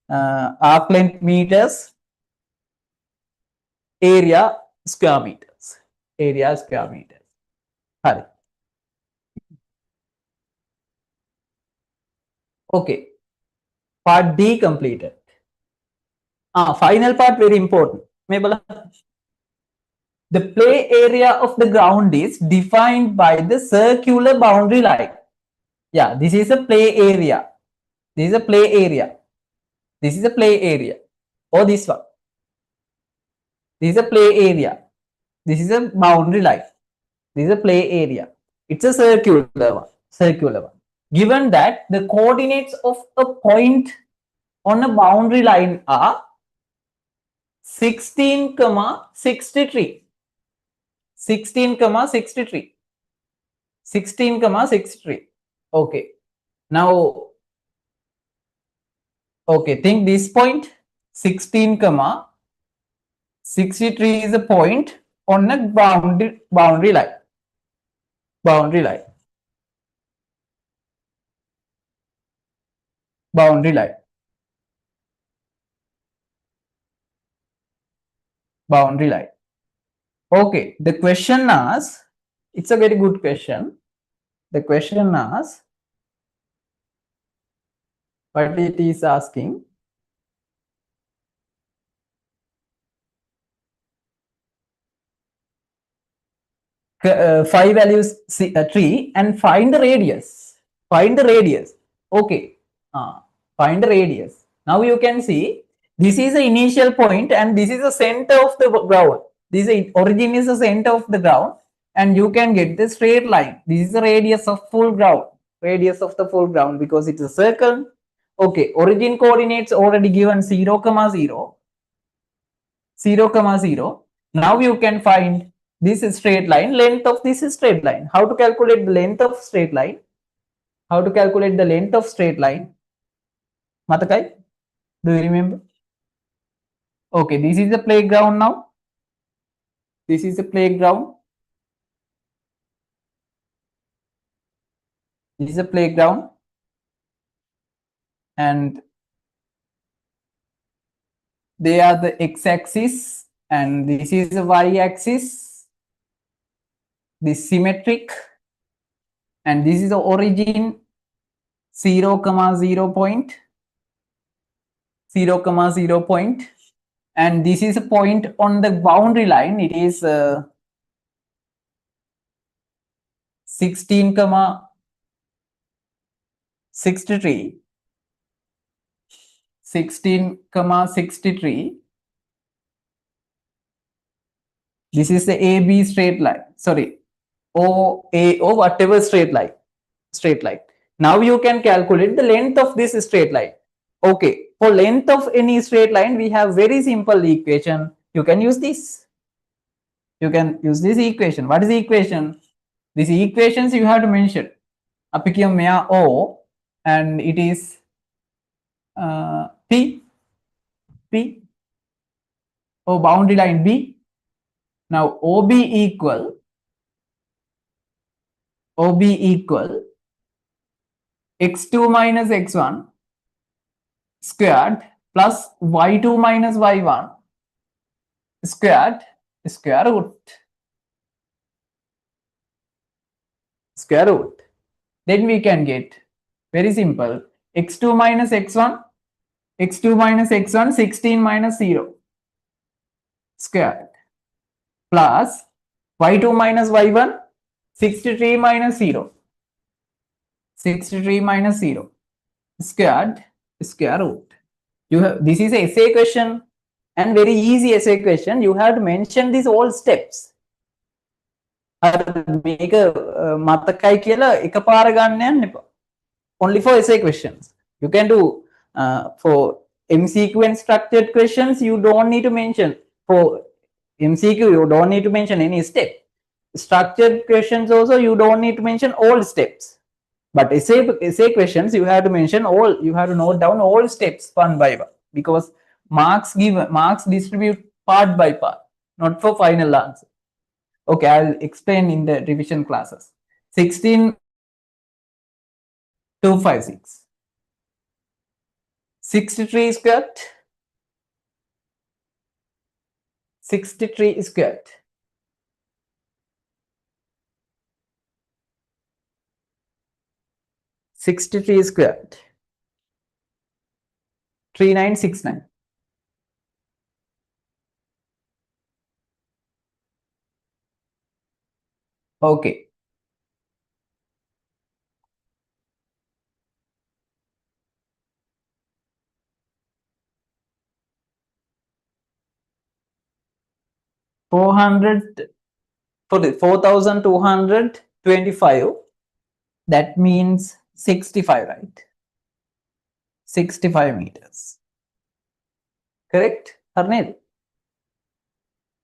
arc length meters, area square meters. Area square meters. Hurry. Okay. Part D completed. Final part very important. The play area of the ground is defined by the circular boundary line. Yeah, this is a play area. This is a play area. This is a play area. Or this one. This is a play area. This is a boundary line. This is a play area. It's a circular one. Circular one. Given that the coordinates of a point on a boundary line are 16, 63. 16, 63. 16, 63. Okay. Now, okay, think this point 16, 63 is a point on a boundary line. Boundary line. Boundary line. Boundary line. Okay, the question asks, it's a very good question. The question asks, what it is asking, five values tree and find the radius. Find the radius. Okay, find the radius. Now you can see this is the initial point and this is the center of the ground. This origin is the center of the ground and you can get the straight line. This is the radius of full ground. Radius of the full ground because it's a circle. Okay, origin coordinates already given 0, 0. 0, 0. Now you can find this is straight line, length of this is straight line. How to calculate the length of straight line? How to calculate the length of straight line? Matakai, do you remember? Okay, this is the playground now. This is the playground. This is a playground. And they are the x-axis and this is the y-axis. This symmetric. And this is the origin 0, 0 point. 0, 0 point. And this is a point on the boundary line. It is 16 comma 63, 16 comma 63. This is the AB straight line, sorry, O whatever straight line, now you can calculate the length of this straight line. Okay, for length of any straight line we have very simple equation. You can use this, equation. What is the equation? These equations you have to mention. Apicum mea O, and it is P or boundary line B. Now OB equal x2 minus x1 squared plus y2 minus y1 squared square root. Then we can get very simple x2 minus x1 16 minus 0 squared plus y2 minus y1 63 minus 0 squared square root. You have, this is a essay question and very easy essay question. You have to mention these all steps. මේක මතකයි කියලා එකපාර ගන්න යන්න එපා. Only for essay questions. You can do for MCQ and structured questions. You don't need to mention. For MCQ, you don't need to mention any step. Structured questions also, you don't need to mention all steps. But essay questions, you have to mention all. You have to note down all steps one by one, because marks distribute part by part, not for final answer. Okay, I'll explain in the revision classes. 16,256. 63 squared. 63 squared. 63 squared. 3969. Okay. For the 4,225. That means 65, right? 65 meters. Correct, Harnil?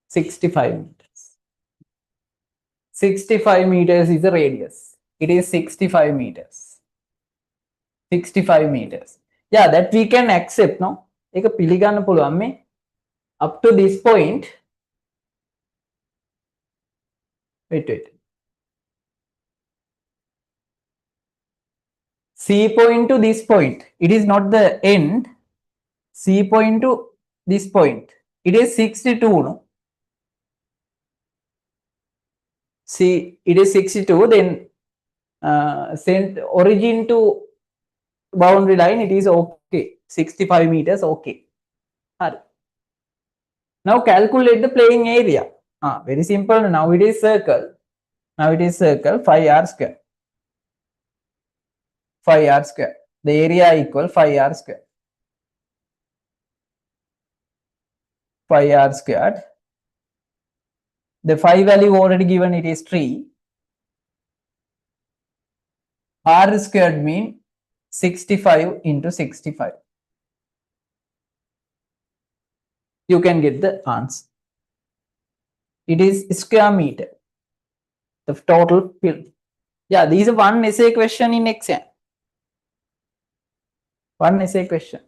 65 meters. 65 meters is the radius. It is 65 meters. 65 meters. Yeah, that we can accept, no? ඒක පිළිගන්න පුළුවන් මේ up to this point. Wait. C point to this point. It is not the end. C point to this point. It is 62, no? See, it is 62. Then send origin to boundary line. It is okay. 65 meters. Okay. Now calculate the playing area. Very simple. Now it is circle. 5r square. 5r square. The area equal 5r square. 5r squared. The 5 value already given, it is 3. R squared mean 65 into 65. You can get the answer. It is square meter. The total field. Yeah, these are one essay question in exam. One essay question.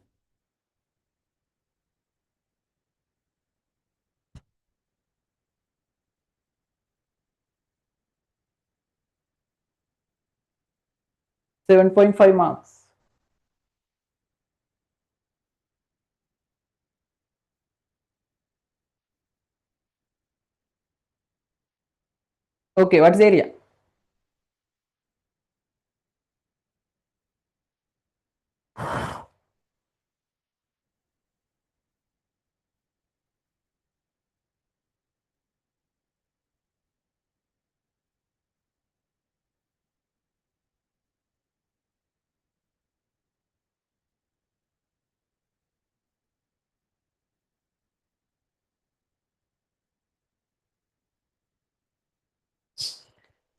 $7.5 marks. Okay, what is the area?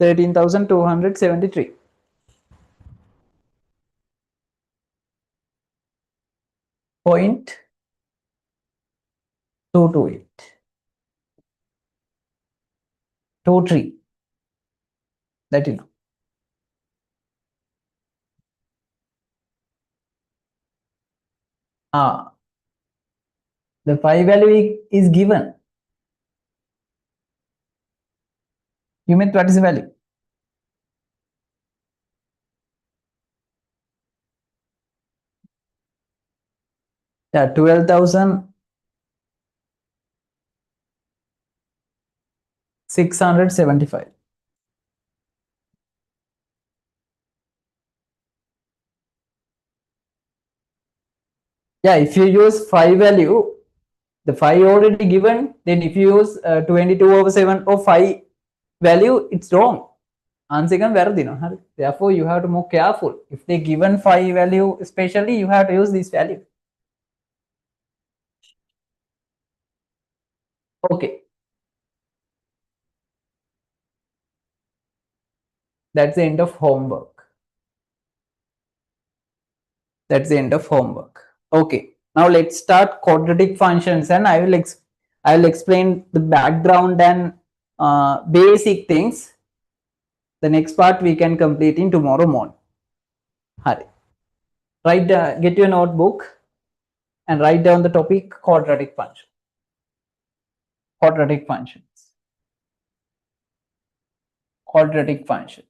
13,273. Point 228. 23. That you know. The phi value is given. You mean what is the value? Yeah, 12,675. Yeah, if you use phi value, the phi already given, then if you use 22/7 or phi value, it's wrong. Therefore, you have to be more careful. If they given phi value, especially, you have to use this value. Okay. That's the end of homework. That's the end of homework. Okay. Now let's start quadratic functions, and I will explain the background and basic things. The next part we can complete in tomorrow morning. Hurry. Get your notebook and write down the topic quadratic function. Quadratic functions. Quadratic function.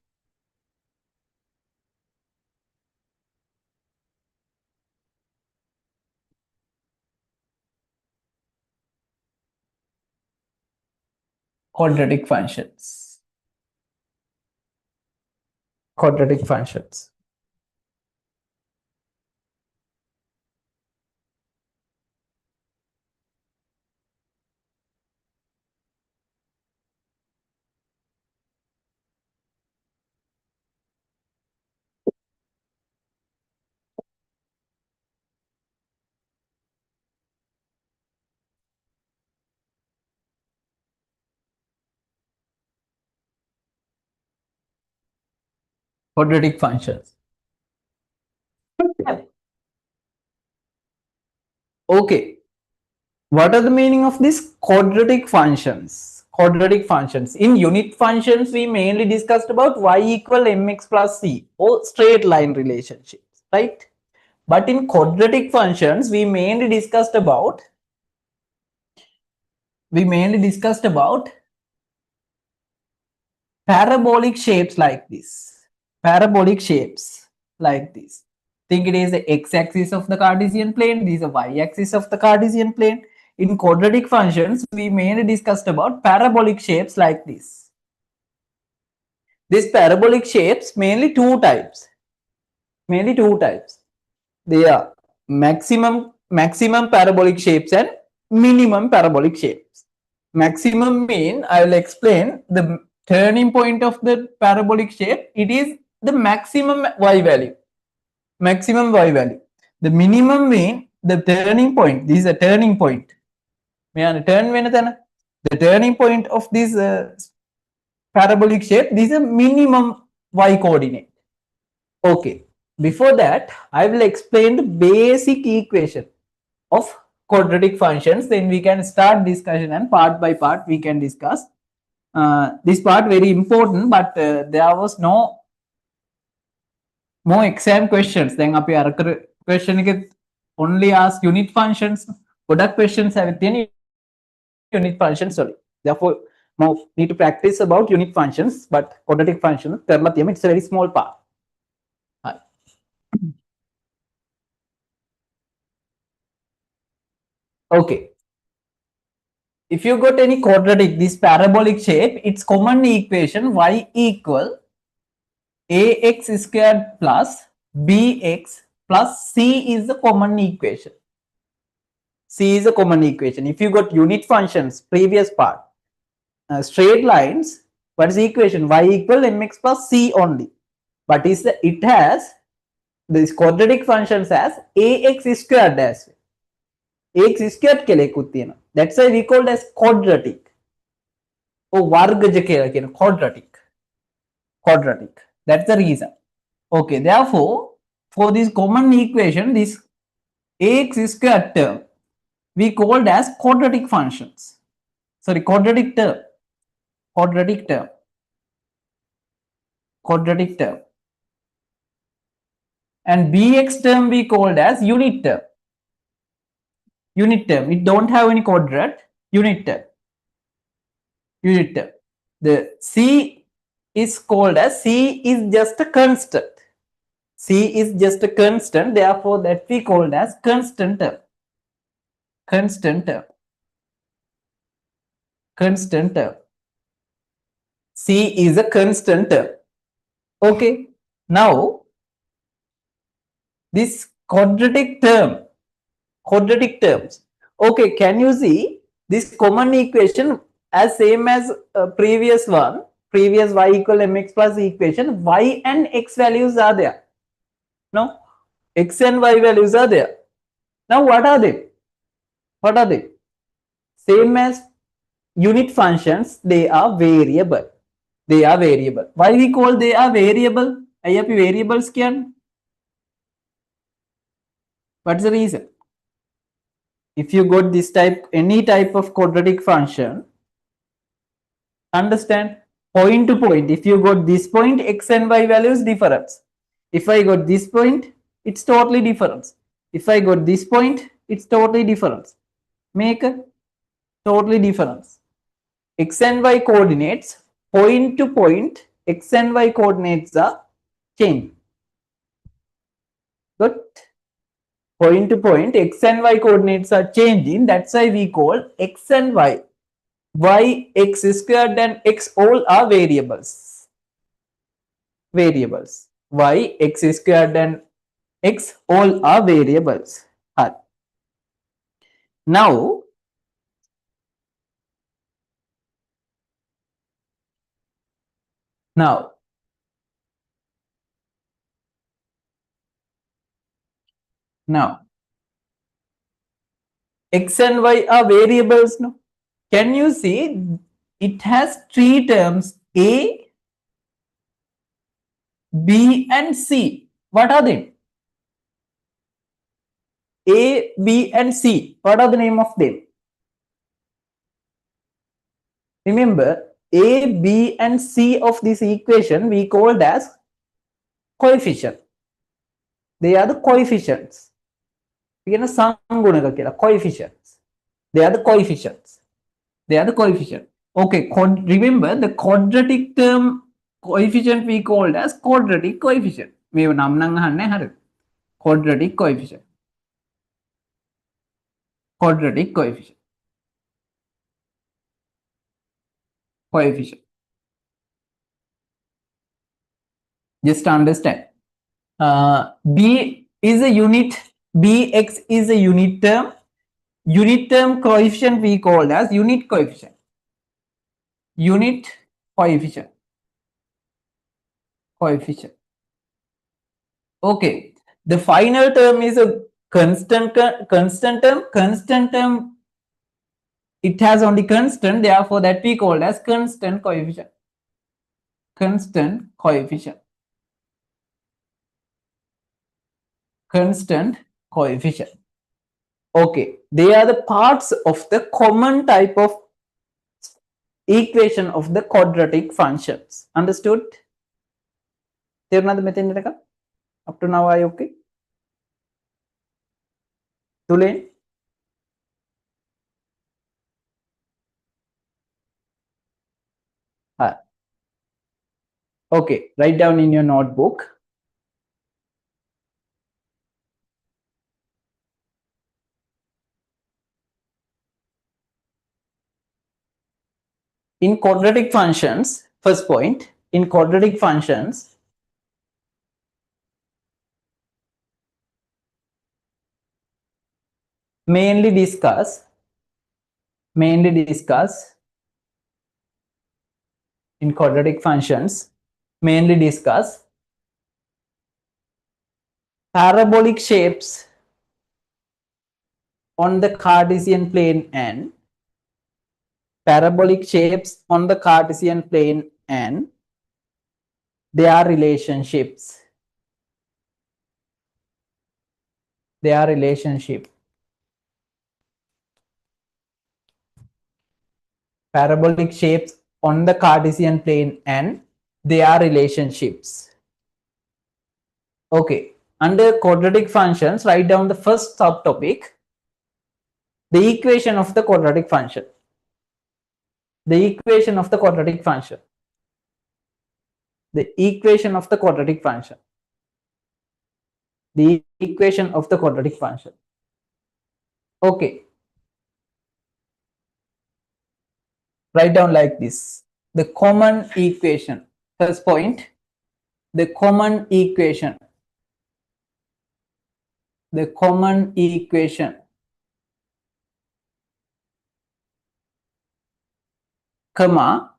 Quadratic functions. Quadratic functions. Quadratic functions. Okay. What are the meaning of these quadratic functions? Quadratic functions. In unit functions, we mainly discussed about y equal mx plus c or straight line relationships, right? But in quadratic functions, we mainly discussed about parabolic shapes like this. Parabolic shapes like this. Think it is the x-axis of the Cartesian plane. This is the y-axis of the Cartesian plane. In quadratic functions, we mainly discussed about parabolic shapes like this. These parabolic shapes mainly two types. They are maximum parabolic shapes and minimum parabolic shapes. Maximum mean, I will explain the turning point of the parabolic shape. It is the maximum y value. Maximum y value. The minimum mean the turning point. This is a turning point. The turning point of this parabolic shape, this is a minimum y coordinate. Okay. Before that, I will explain the basic equation of quadratic functions. Then we can start discussion, and part by part we can discuss. This part very important, but there was no more exam questions. Then අපි අර question එක only ask unit functions. ගොඩක් questions have තියෙන unit functions. Sorry. Therefore, more need to practice about unit functions, but quadratic function කරලා තියෙන it's a very small part. Okay. If you got any quadratic, this parabolic shape, its common equation y equal ax squared plus bx plus c is the common equation. C is a common equation. If you got unit functions, previous part, straight lines, what is the equation? Y equal mx plus c only. But it has, this quadratic functions as ax squared as well. Ax squared ke that's why we called as quadratic. Or vargaja quadratic. quadratic. That's the reason. Okay, therefore, for this common equation, this ax squared term, we called as quadratic functions. Sorry, quadratic term. Quadratic term. Quadratic term. And bx term we called as unit term. Unit term. It don't have any quadrat. Unit term. Unit term. The c is called as c is just a constant. C is just a constant, therefore that we called as constant term. Constant term. Constant term. C is a constant term. Okay. Now, this quadratic term, quadratic terms. Okay, can you see this common equation as same as previous one, previous y equal mx plus equation, y and x values are there. No, x and y values are there. Now what are they? What are they? Same as unit functions, they are variable. They are variable. Why we call they are variable? I have variables can. What's the reason? If you got this type, any type of quadratic function, understand point to point. If you got this point, x and y values difference. If I got this point, it's totally difference. If I got this point, it's totally difference. Make a totally difference. X and y coordinates, point to point, x and y coordinates are changed. But point to point, x and y coordinates are changing. That's why we call x and y. Y, x squared and x all are variables. Variables. Y, x squared and x all are variables. Now, now, x and y are variables. No? Can you see it has three terms a, b and c. What are they? A, B and C. What are the name of them? Remember, A, B and C of this equation we called as coefficient. They are the coefficients. Coefficients. They are the coefficients. They are the coefficient. Okay, remember the quadratic term coefficient we called as quadratic coefficient. Quadratic coefficient. Quadratic coefficient. Coefficient. Just understand. B is a unit, Bx is a unit term. Unit term coefficient we called as unit coefficient. Unit coefficient. Coefficient. Okay. The final term is a constant term. Constant term, it has only constant, therefore that we called as constant coefficient. Constant coefficient. Constant coefficient. Okay, they are the parts of the common type of equation of the quadratic functions. Understood? Up to now, are you okay? Tulen? Okay, write down in your notebook. In quadratic functions, first point, in quadratic functions, mainly discuss in quadratic functions, mainly discuss parabolic shapes on the Cartesian plane and parabolic shapes on the Cartesian plane and their relationships, their relationship. Parabolic shapes on the Cartesian plane and their relationships. Okay, under quadratic functions, write down the first subtopic, the equation of the quadratic function. The equation of the quadratic function. The equation of the quadratic function. The equation of the quadratic function. Okay, write down like this. The common equation. First point, the common equation. The common equation, comma,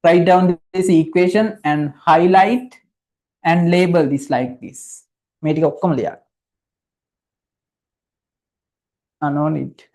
write down this equation and highlight and label this like this. මේ ටික ඔක්කොම ලියන්න. No need.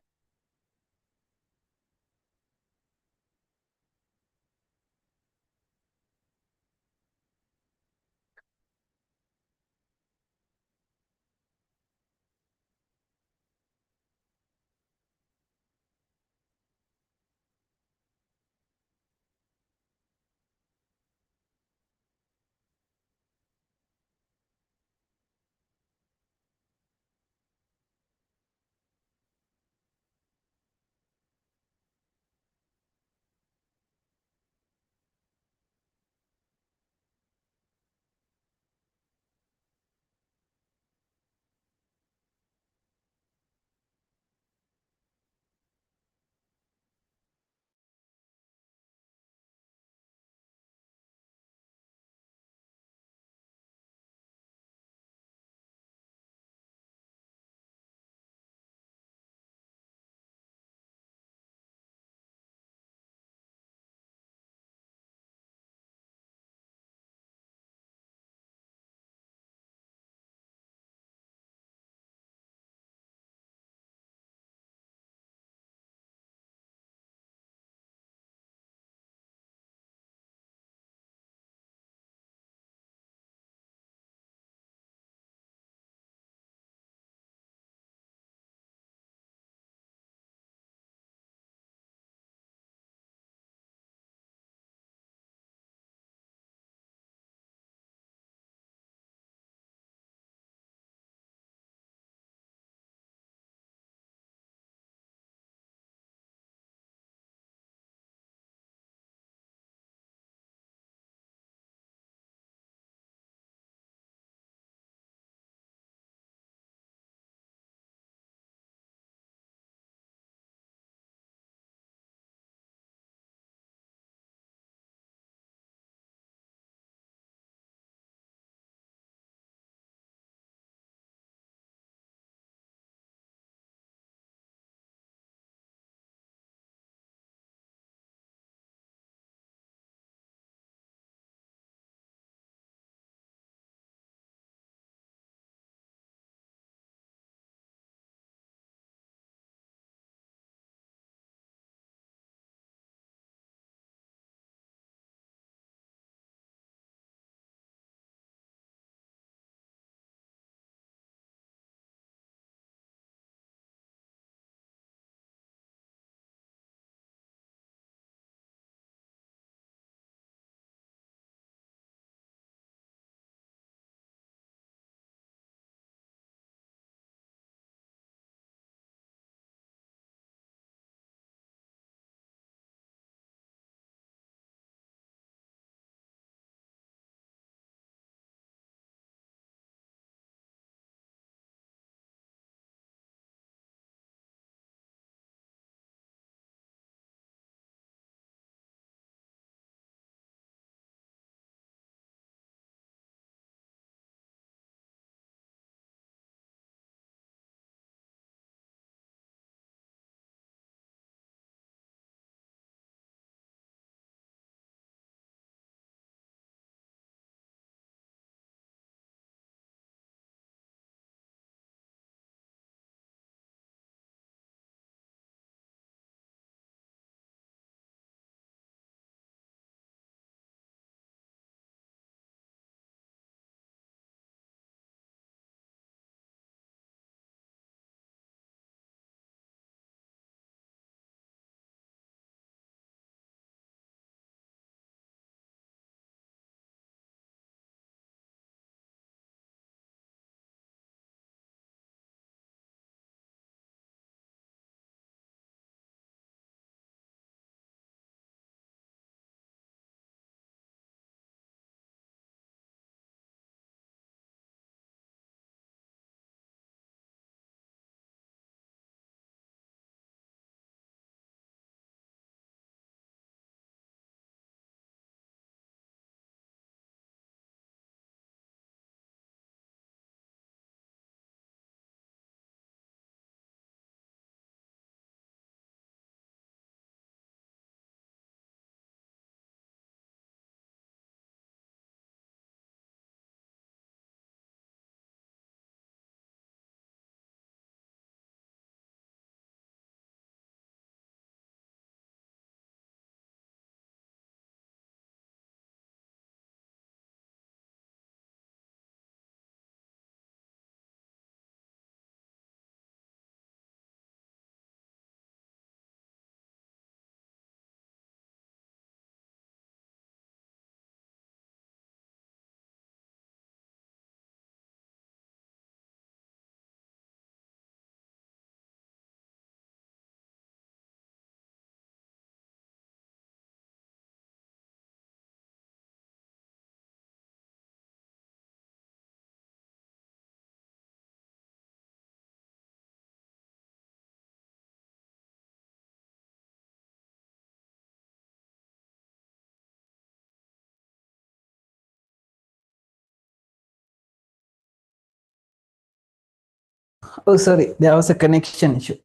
Oh, sorry, there was a connection issue.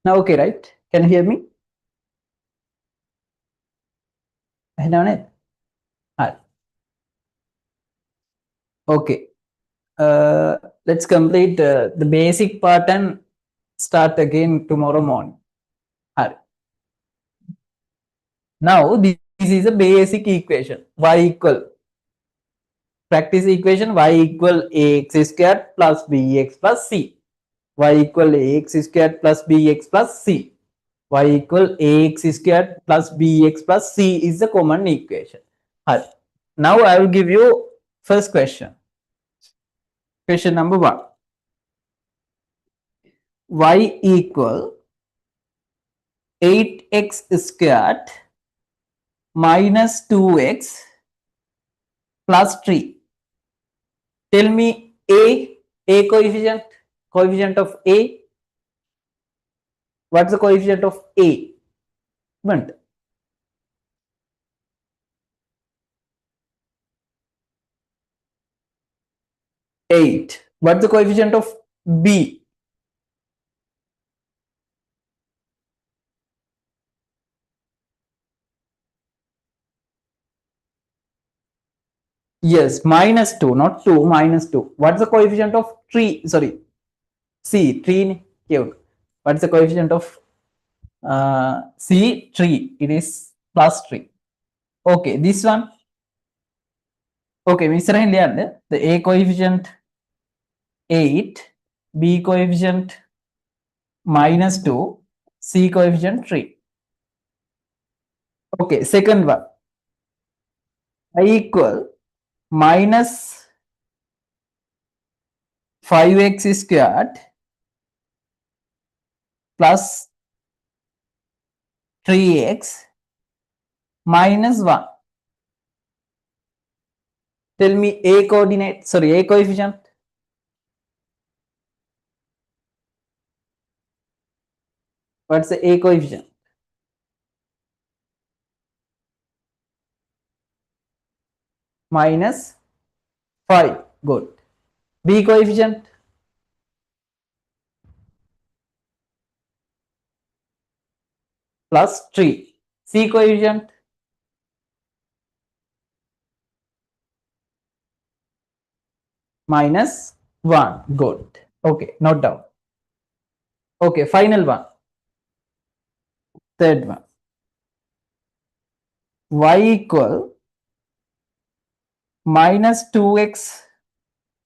Now, okay, right? Can you hear me? I done it. Ah, okay. Uh, let's complete the basic part and start again tomorrow morning. Ah, now, this is a basic equation. Y equal, practice equation, y equal ax squared plus bx plus c. Y equal ax squared plus bx plus c. Y equal ax squared plus bx plus c is the common equation. Alright. Now I will give you first question. Question number 1. Y equal 8x squared minus 2x plus 3. Tell me a coefficient of a. What's the coefficient of a? 8. What's the coefficient of b? Yes, minus 2, not 2, minus 2. What's the coefficient of 3? Sorry, C, 3 cubed. What's the coefficient of C? 3. It is plus 3. Okay, this one. Okay, the A coefficient 8, B coefficient minus 2, C coefficient 3. Okay, second one. I equal minus 5x squared plus 3x minus 1. Tell me A coordinate, sorry, A coefficient. What's the A coefficient? Minus 5. Good. B coefficient? Plus 3. C coefficient? Minus 1. Good. Okay, note down. Okay, final one. Third one. Y equal minus 2x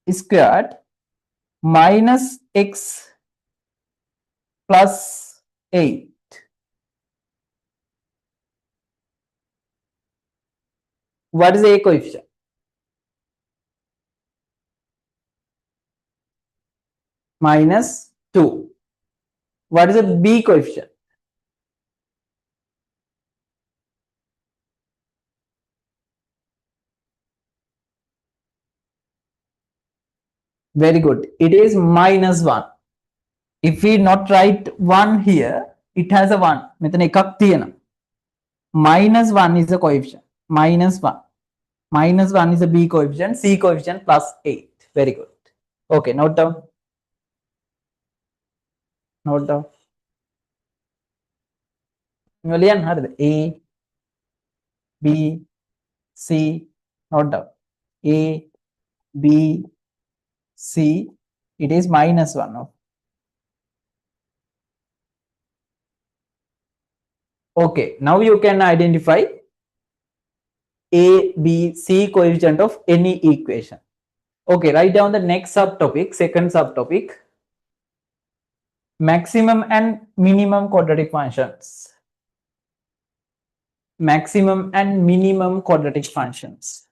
squared minus x plus 8. What is the A coefficient? Minus 2. What is the B coefficient? Very good. It is minus 1. If we not write 1 here, it has a 1. Minus 1 is the coefficient. Minus 1. Minus 1 is the B coefficient. C coefficient plus 8. Very good. Okay, note down. Note down. A, B, C. Note down. A, B, C. It is minus 1. No? Okay, now you can identify A, B, C coefficient of any equation. Okay, write down the next subtopic, second subtopic. Maximum and minimum quadratic functions. Maximum and minimum quadratic functions.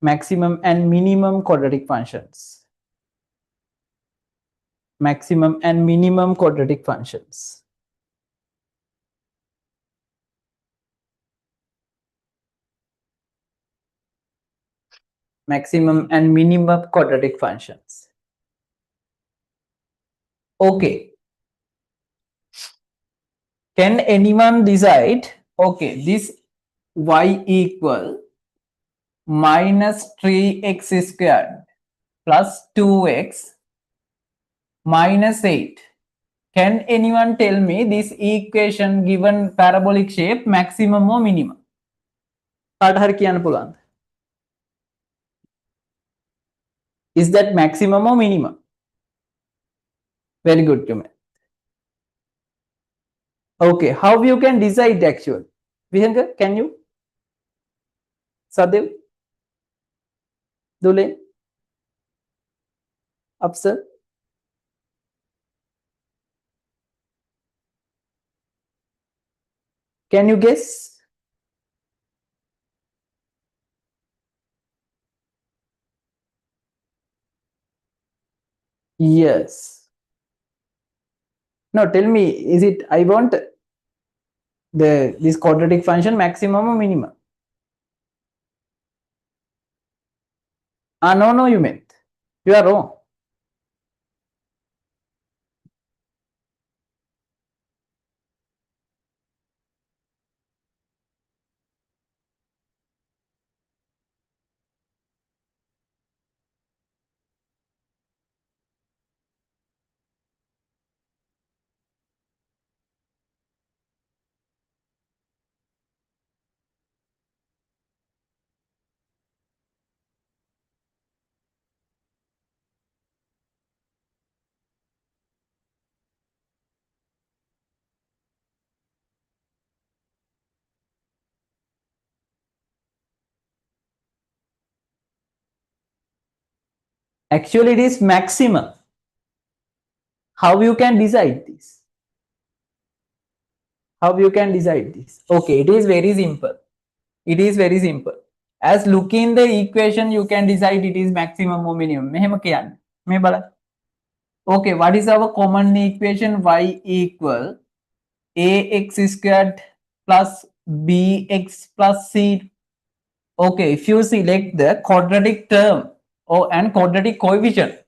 Maximum and minimum quadratic functions. Maximum and minimum quadratic functions. Maximum and minimum quadratic functions. Okay. Can anyone decide, okay, this y equal minus 3x squared plus 2x minus 8. Can anyone tell me this equation given parabolic shape maximum or minimum? Is that maximum or minimum? Very good, Kume. Okay, how you can decide actually? Vihanga, can you? Sadev? Dule? Upsal? Can you guess? Yes. No, tell me, is it, I want this quadratic function maximum or minimum? Ah, no, you meant. You are wrong. Actually, it is maximum. How you can decide this? How you can decide this? Okay, it is very simple. It is very simple. As looking the equation, you can decide it is maximum or minimum. Okay, what is our common equation? Y equal ax squared plus bx plus c. Okay, if you select the quadratic term and quadratic coefficient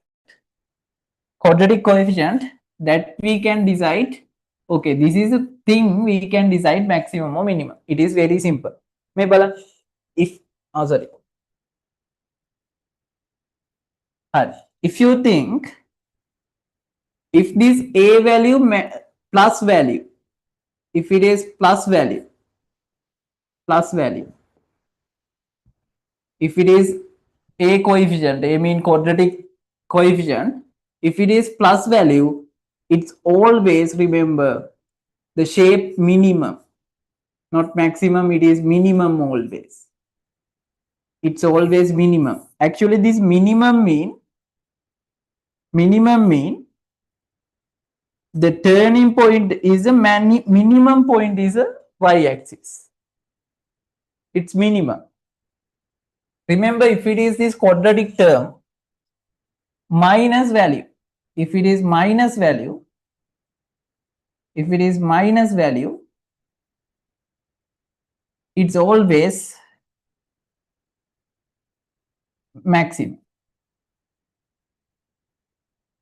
that we can decide. Okay, this is a thing we can decide maximum or minimum. It is very simple. If sorry, if you think if this a value plus value, if it is plus value, if it is a coefficient, a mean quadratic coefficient, if it is plus value, it's always, remember, the shape minimum, not maximum, it is minimum always. It's always minimum. Actually, this minimum mean the turning point is a minimum point is a y-axis. It's minimum. Remember, if it is this quadratic term minus value, if it is minus value, it's always maximum.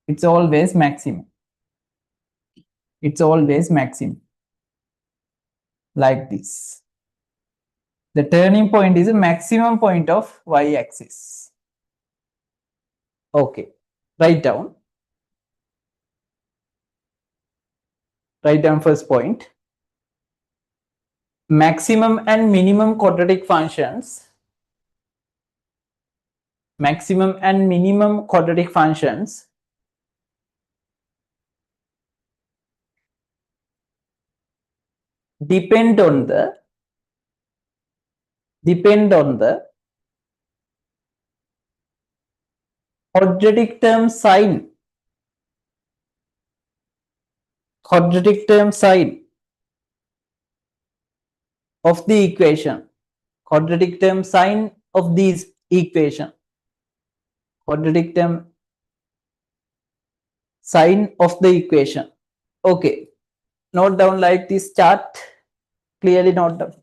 It's always maximum. It's always maximum. Like this. The turning point is a maximum point of y-axis. Okay. Write down first point. Maximum and minimum quadratic functions. Maximum and minimum quadratic functions depend on the quadratic term sign. Quadratic term sign of the equation. Quadratic term sign of this equation. Quadratic term sign of the equation. Okay. Note down like this chart. Clearly note down.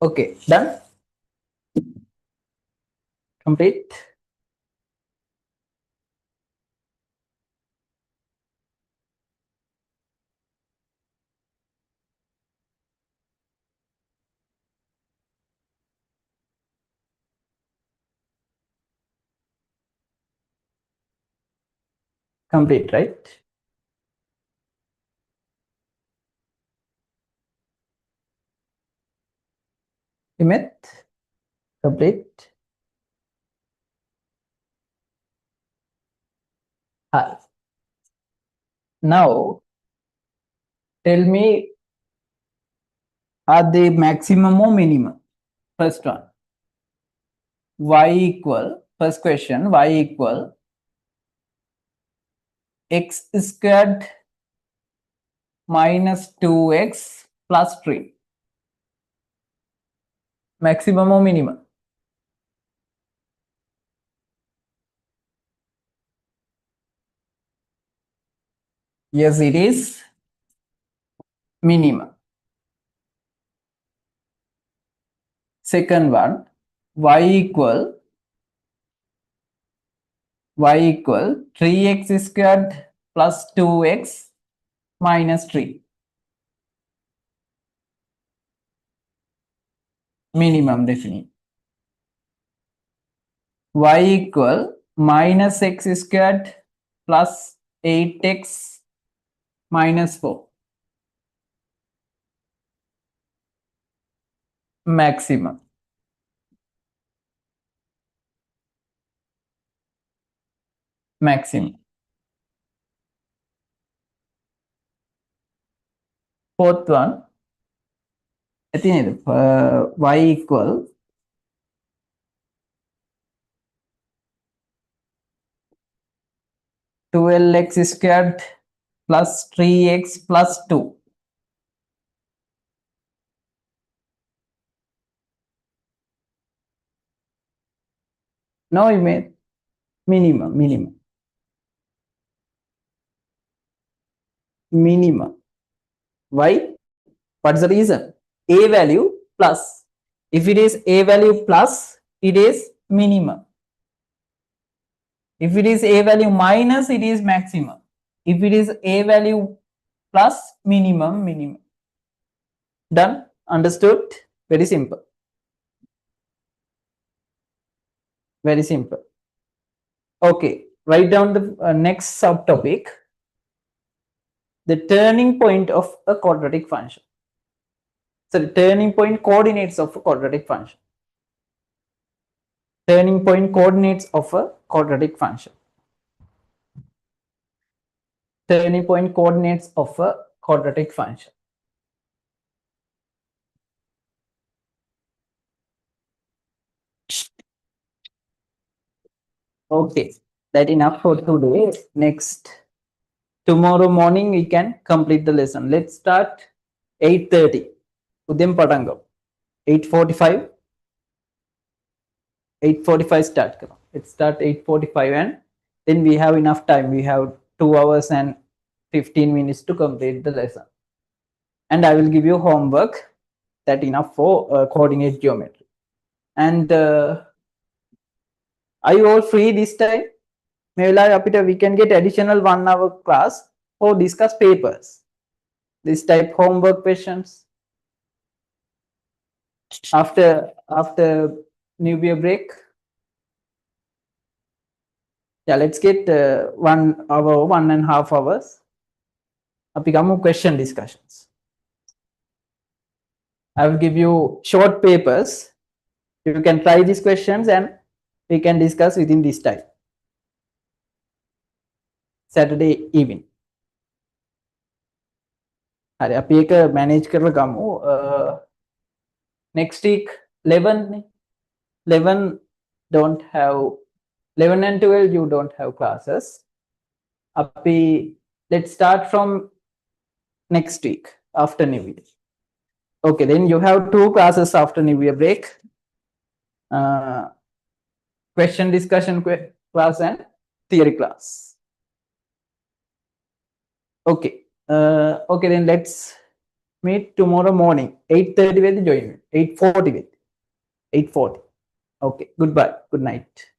Okay, done. Complete. Complete, right? Imit. Complete. Hi. Now tell me, are they maximum or minimum? First one. Y equal, first question, y equal x squared minus 2x plus 3. Maximum or minimum? Yes, it is minimum. Second one, y equal 3x squared plus 2x minus 3. Minimum definitely. Y equal minus x squared plus 8x minus 4. Maximum. Maximum. Fourth one, y equal 12x squared plus 3x plus 2. Now you made minimum. Why? What's the reason? A value plus. If it is a value plus, it is minimum. If it is a value minus, it is maximum. If it is a value plus, minimum. Done? Understood? Very simple. Very simple. Okay, write down the next subtopic. The turning point of a quadratic function. So the turning point coordinates of a quadratic function. Turning point coordinates of a quadratic function. Turning point coordinates of a quadratic function. Okay, that enough for today. Next, tomorrow morning we can complete the lesson. Let's start 8:30. Udyam Padangam. 8:45. 8:45 start karo. Let's start 8:45 and then we have enough time. We have 2 hours and 15 minutes to complete the lesson. And I will give you homework that enough for coordinate geometry. And are you all free this time? We can get additional 1 hour class for discuss papers. This type homework questions after New Year break. Yeah, let's get 1 hour, 1.5 hours. Question discussions. I will give you short papers. You can try these questions and we can discuss within this time. Saturday evening. හරි අපි ඒක manage කරලා ගමු. Next week 11 don't have 11 and 12 you don't have classes. Let's start from next week after New Year. Okay, then you have 2 classes after New Year break. Question discussion class and theory class. Okay. Okay, then let's meet tomorrow morning 8:30 with join me. 8:40 with 8:40. Okay. Goodbye. Good night.